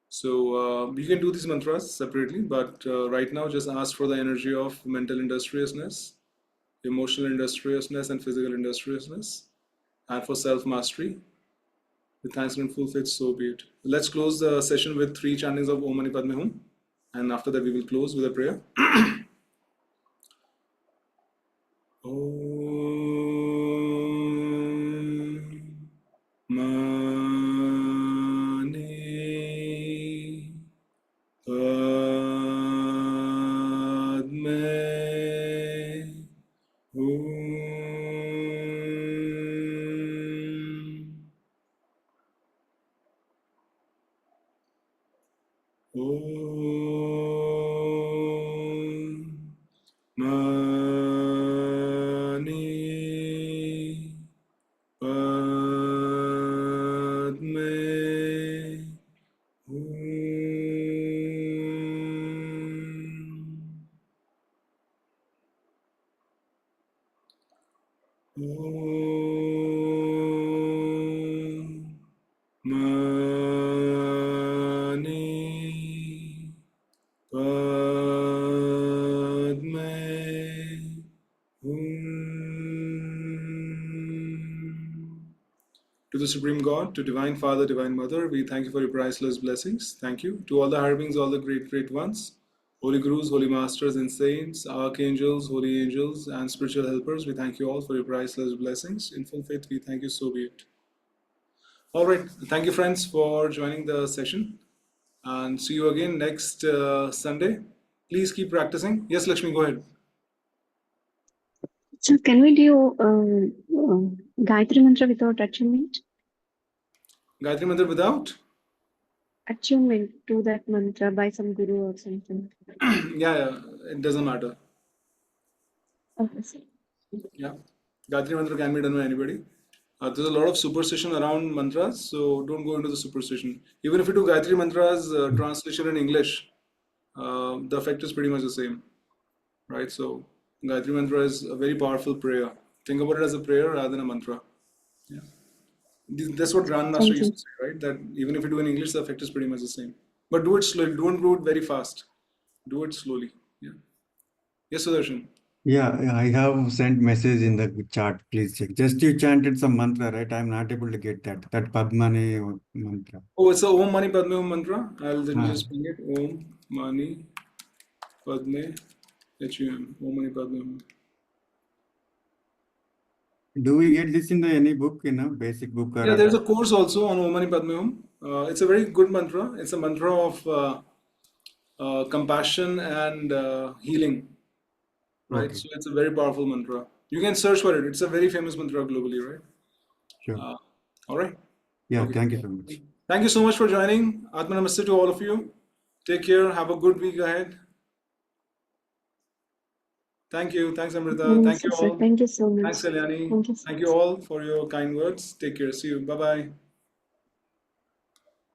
So you can do these mantras separately, but right now just ask for the energy of mental industriousness, emotional industriousness, and physical industriousness, and for self mastery. With thanks and full faith, so be it. Let's close the session with 3 chantings of Om Mani Padme Hum, and after that we will close with a prayer. Om Mani. 阿 Mani Padme Mani Padme To the Supreme God, to Divine Father, Divine Mother, we thank you for your priceless blessings. Thank you. To all the Harbings, all the great, great ones, Holy Gurus, Holy Masters and Saints, Archangels, Holy Angels, and spiritual helpers, we thank you all for your priceless blessings. In full faith, we thank you, so be it. All right. Thank you, friends, for joining the session. And see you again next Sunday. Please keep practicing. Yes, Lakshmi, go ahead. So can we do Gayatri Mantra without attunement? Gayatri Mantra without? Attunement to that mantra by some guru or something. Yeah, it doesn't matter. Okay, sir. Yeah. Gayatri Mantra can be done by anybody. There's a lot of superstition around mantras, so don't go into the superstition. Even if you do Gayatri Mantras translation in English, the effect is pretty much the same, right? So Gayatri Mantra is a very powerful prayer. Think about it as a prayer rather than a mantra. Yeah. That's what Grandmaster Thank used you. to say, right? That even if you do in English, the effect is pretty much the same. But do it slowly. Don't do it very fast. Do it slowly. Yeah. Yes, Sudarshan. Yeah, I have sent message in the chat. Please check. Just you chanted some mantra, right? I'm not able to get that. That Padmani mantra. Oh, it's a Om Mani Padme Hum mantra. Let me Ah. just bring it. Om Mani Padme HUM. Om Mani Padme Hum. Do we get this in the any book, basic book or Yeah, there's a course also on Om Mani Padme Hum. It's a very good mantra. It's a mantra of compassion and healing, right? Okay. So it's a very powerful mantra. You can search for it. It's a very famous mantra globally, right? Sure. All right. Yeah, Okay. thank you so much. Thank you so much for joining. Atma Namaste to all of you. Take care. Have a good week ahead. Thank you. Thanks, Amrita. Thank you Sir. all. Thank you so much. Thanks, Kalyani. Thank you. Thank you all for your kind words. Take care. See you. Bye bye.